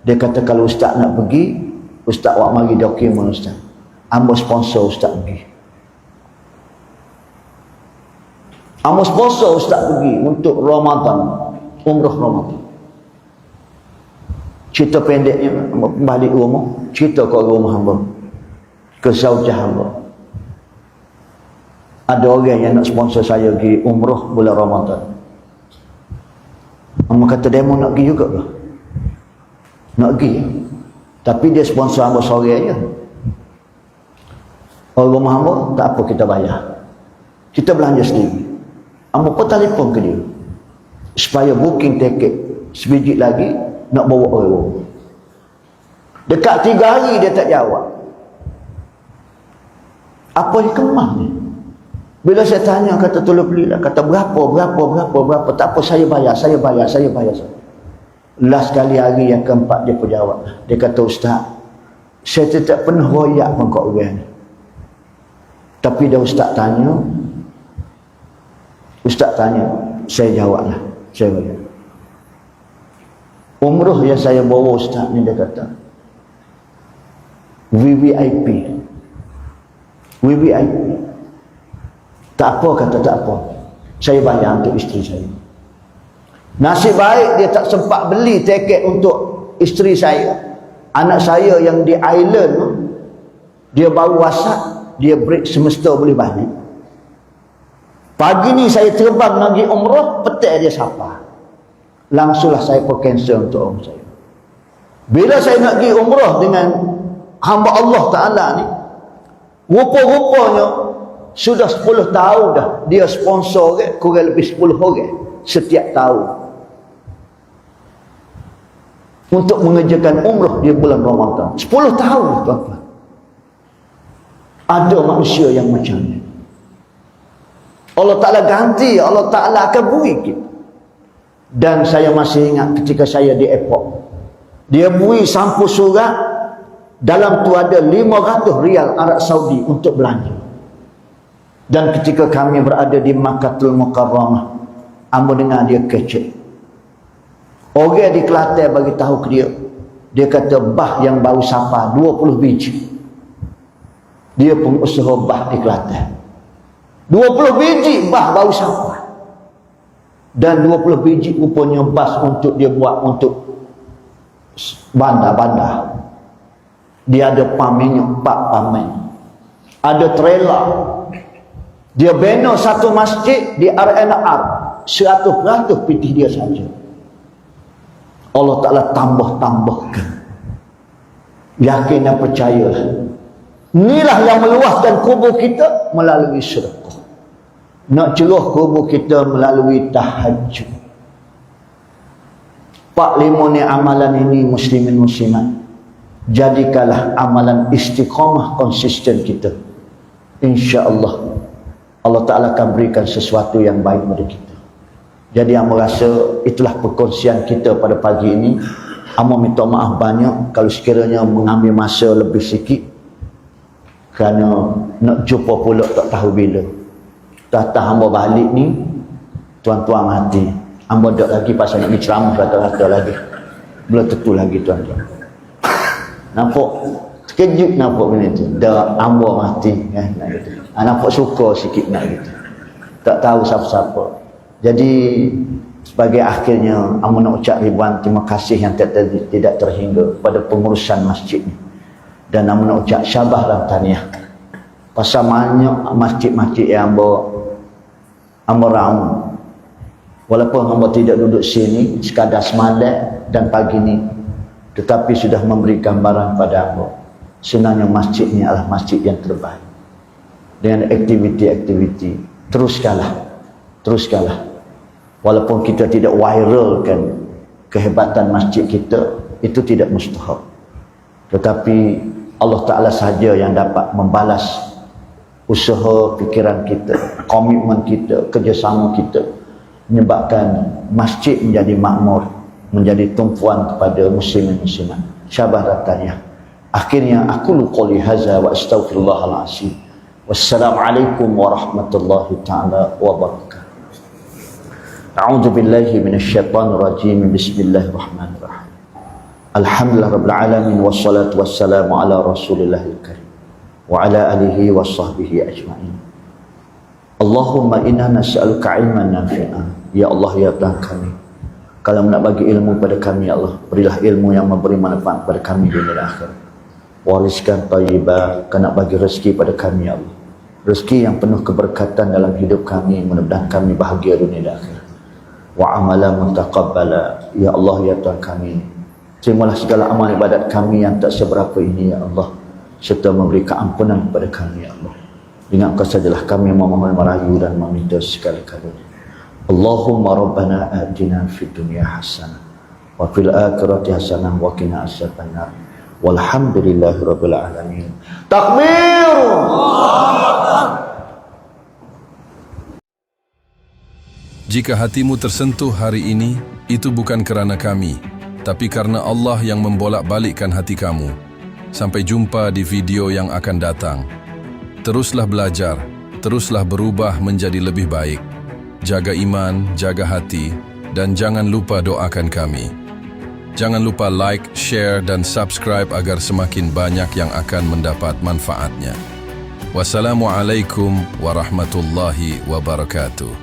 Dia kata kalau Ustaz nak pergi, Ustaz awak mari dokumen Ustaz. Amba sponsor Ustaz pergi. Amba sponsor Ustaz pergi untuk Ramadan, umrah Ramadan. Cerita pendeknya, balik rumah, cerita ke rumah hamba, ke zaujah hamba. Ada orang yang nak sponsor saya pergi umrah bulan Ramadan. Hamba kata, demo nak pergi juga ke? Nak pergi. Tapi dia sponsor hamba sore je. Orang rumah hamba, tak apa kita bayar. Kita belanja sendiri. Hamba pun telefon ke dia. Supaya booking tiket sebiji lagi, nak bawa orang. Dekat 3 hari dia tak jawab. Apa hikmah ni? Bila saya tanya, kata tolong belilah. Kata berapa. Tak apa, saya bayar. Last kali hari yang keempat dia pun jawab. Dia kata, Ustaz, saya tidak pernah royak pun kat orang ni. Tapi dah Ustaz tanya, saya jawablah. Saya bayar. Umrah yang saya bawa Ustaz ni, dia kata VVIP. Tak apa, kata tak apa, saya bayar untuk isteri saya. Nasib baik dia tak sempat beli tiket untuk isteri saya. Anak saya yang di island tu, dia baru WhatsApp, dia break semester boleh balik. Pagi ni saya terbang pergi umrah, petang dia sapa. Langsunglah saya pun cancel untuk orang saya. Bila saya nak pergi umrah dengan hamba Allah Ta'ala ni, rupa-rupanya sudah 10 tahun dah dia sponsor kurang lebih 10 orang setiap tahun untuk mengerjakan umrah di bulan Ramadan. 10 tahun, tuan-tuan. Ada manusia yang macam ni. Allah Ta'ala ganti, Allah Ta'ala akan beri kita. Dan saya masih ingat ketika saya di airport, dia beri sampul surat, dalam tu ada 500 rial Arab Saudi untuk belanja. Dan ketika kami berada di Makkatul Mukarramah, amba dengar dia kecek. Orang di Kelantan bagi tahu ke dia, dia kata bah yang baru sapa 20 biji. Dia pengusaha bah di Kelantan. 20 biji bah baru sapa. Dan 20 biji rupanya bas untuk dia buat untuk bandar-bandar. Dia ada pam minyak, pamen. Ada trailer. Dia bina satu masjid di RNR. 100% pitih dia saja. Allah Ta'ala tambah-tambahkan. Yakin dan percayalah. Inilah yang meluaskan kubur kita melalui sedekah. Nak cerah kubur kita melalui tahajud. 4-5 ni amalan ini muslimin muslimat. Jadikanlah amalan istiqamah konsisten kita. InsyaAllah Allah Ta'ala akan berikan sesuatu yang baik pada kita. Jadi amba rasa itulah perkongsian kita pada pagi ini. Amba minta maaf banyak kalau sekiranya mengambil masa lebih sikit, kerana nak jumpa pula tak tahu bila. Datang hamba balik ni, tuan-tuan hati, hamba tak lagi pasal nak berceramah kata-kata lagi. Belum tentu lagi tuan-tuan. Nampak terkejut, nampak benda tu. Dah hamba mati kan, nak gitu. Nampak suka sikit nak gitu. Tak tahu siapa-siapa. Jadi Sebagai akhirnya, Amun nak ucap ribuan terima kasih yang tidak terhingga pada pengurusan masjid ni. Dan Amun nak ucap syabas dan tahniah. Pasal banyak masjid-masjid yang hamba raung. Walaupun hamba tidak duduk sini, sekadar semalam dan pagi ni, tetapi sudah memberi gambaran pada hamba. Sebenarnya masjid ni adalah masjid yang terbaik. Dengan aktiviti-aktiviti, teruskanlah. Walaupun kita tidak viralkan kehebatan masjid kita, itu tidak mustahil. Tetapi Allah Ta'ala sahaja yang dapat membalas usaha fikiran kita, komitmen kita, kerjasama kita, menyebabkan masjid menjadi makmur, menjadi tumpuan kepada muslimin-muslimat. Syabas dan tahniah. Akhirnya aku qouli hadza wa astaghfirullahal azim. Wassalamualaikum warahmatullahi taala wabarakatuh. A'udzu billahi minasyaitonir rajim. Bismillahirrahmanirrahim. Alhamdulillah rabbil alamin wassalatu wassalamu ala rasulillahil karim wa ala alihi washabbihi ajmain. Allahumma inna nas'aluka ilman nafi'an. Ya Allah, ya Tuhan kami, kalau nak bagi ilmu pada kami, ya Allah, berilah ilmu yang memberi manfaat pada kami dunia dan akhirat. Wariskan thayyibah, kena bagi rezeki pada kami, ya Allah, rezeki yang penuh keberkatan dalam hidup kami, mudah-mudahan kami bahagia dunia dan akhirat. Wa amalan mutaqabbala, ya Allah, ya Tuhan kami, terimalah segala amal ibadat kami yang tak seberapa ini, ya Allah, serta memberi keampunan kepada kami, ya Allah. Dengan Kau sajalah kami memohon, merayu dan meminta segala karunia. Allahumma rabbana atina fid dunya hasanah wa fil akhirati hasanah wa qina adzabannar. Walhamdulillahirabbil alamin. Takbir. Jika hatimu tersentuh hari ini, itu bukan kerana kami, tapi karena Allah yang membolak-balikkan hati kamu. Sampai jumpa di video yang akan datang. Teruslah belajar, teruslah berubah menjadi lebih baik. Jaga iman, jaga hati, dan jangan lupa doakan kami. Jangan lupa like, share, dan subscribe agar semakin banyak yang akan mendapat manfaatnya. Wassalamualaikum warahmatullahi wabarakatuh.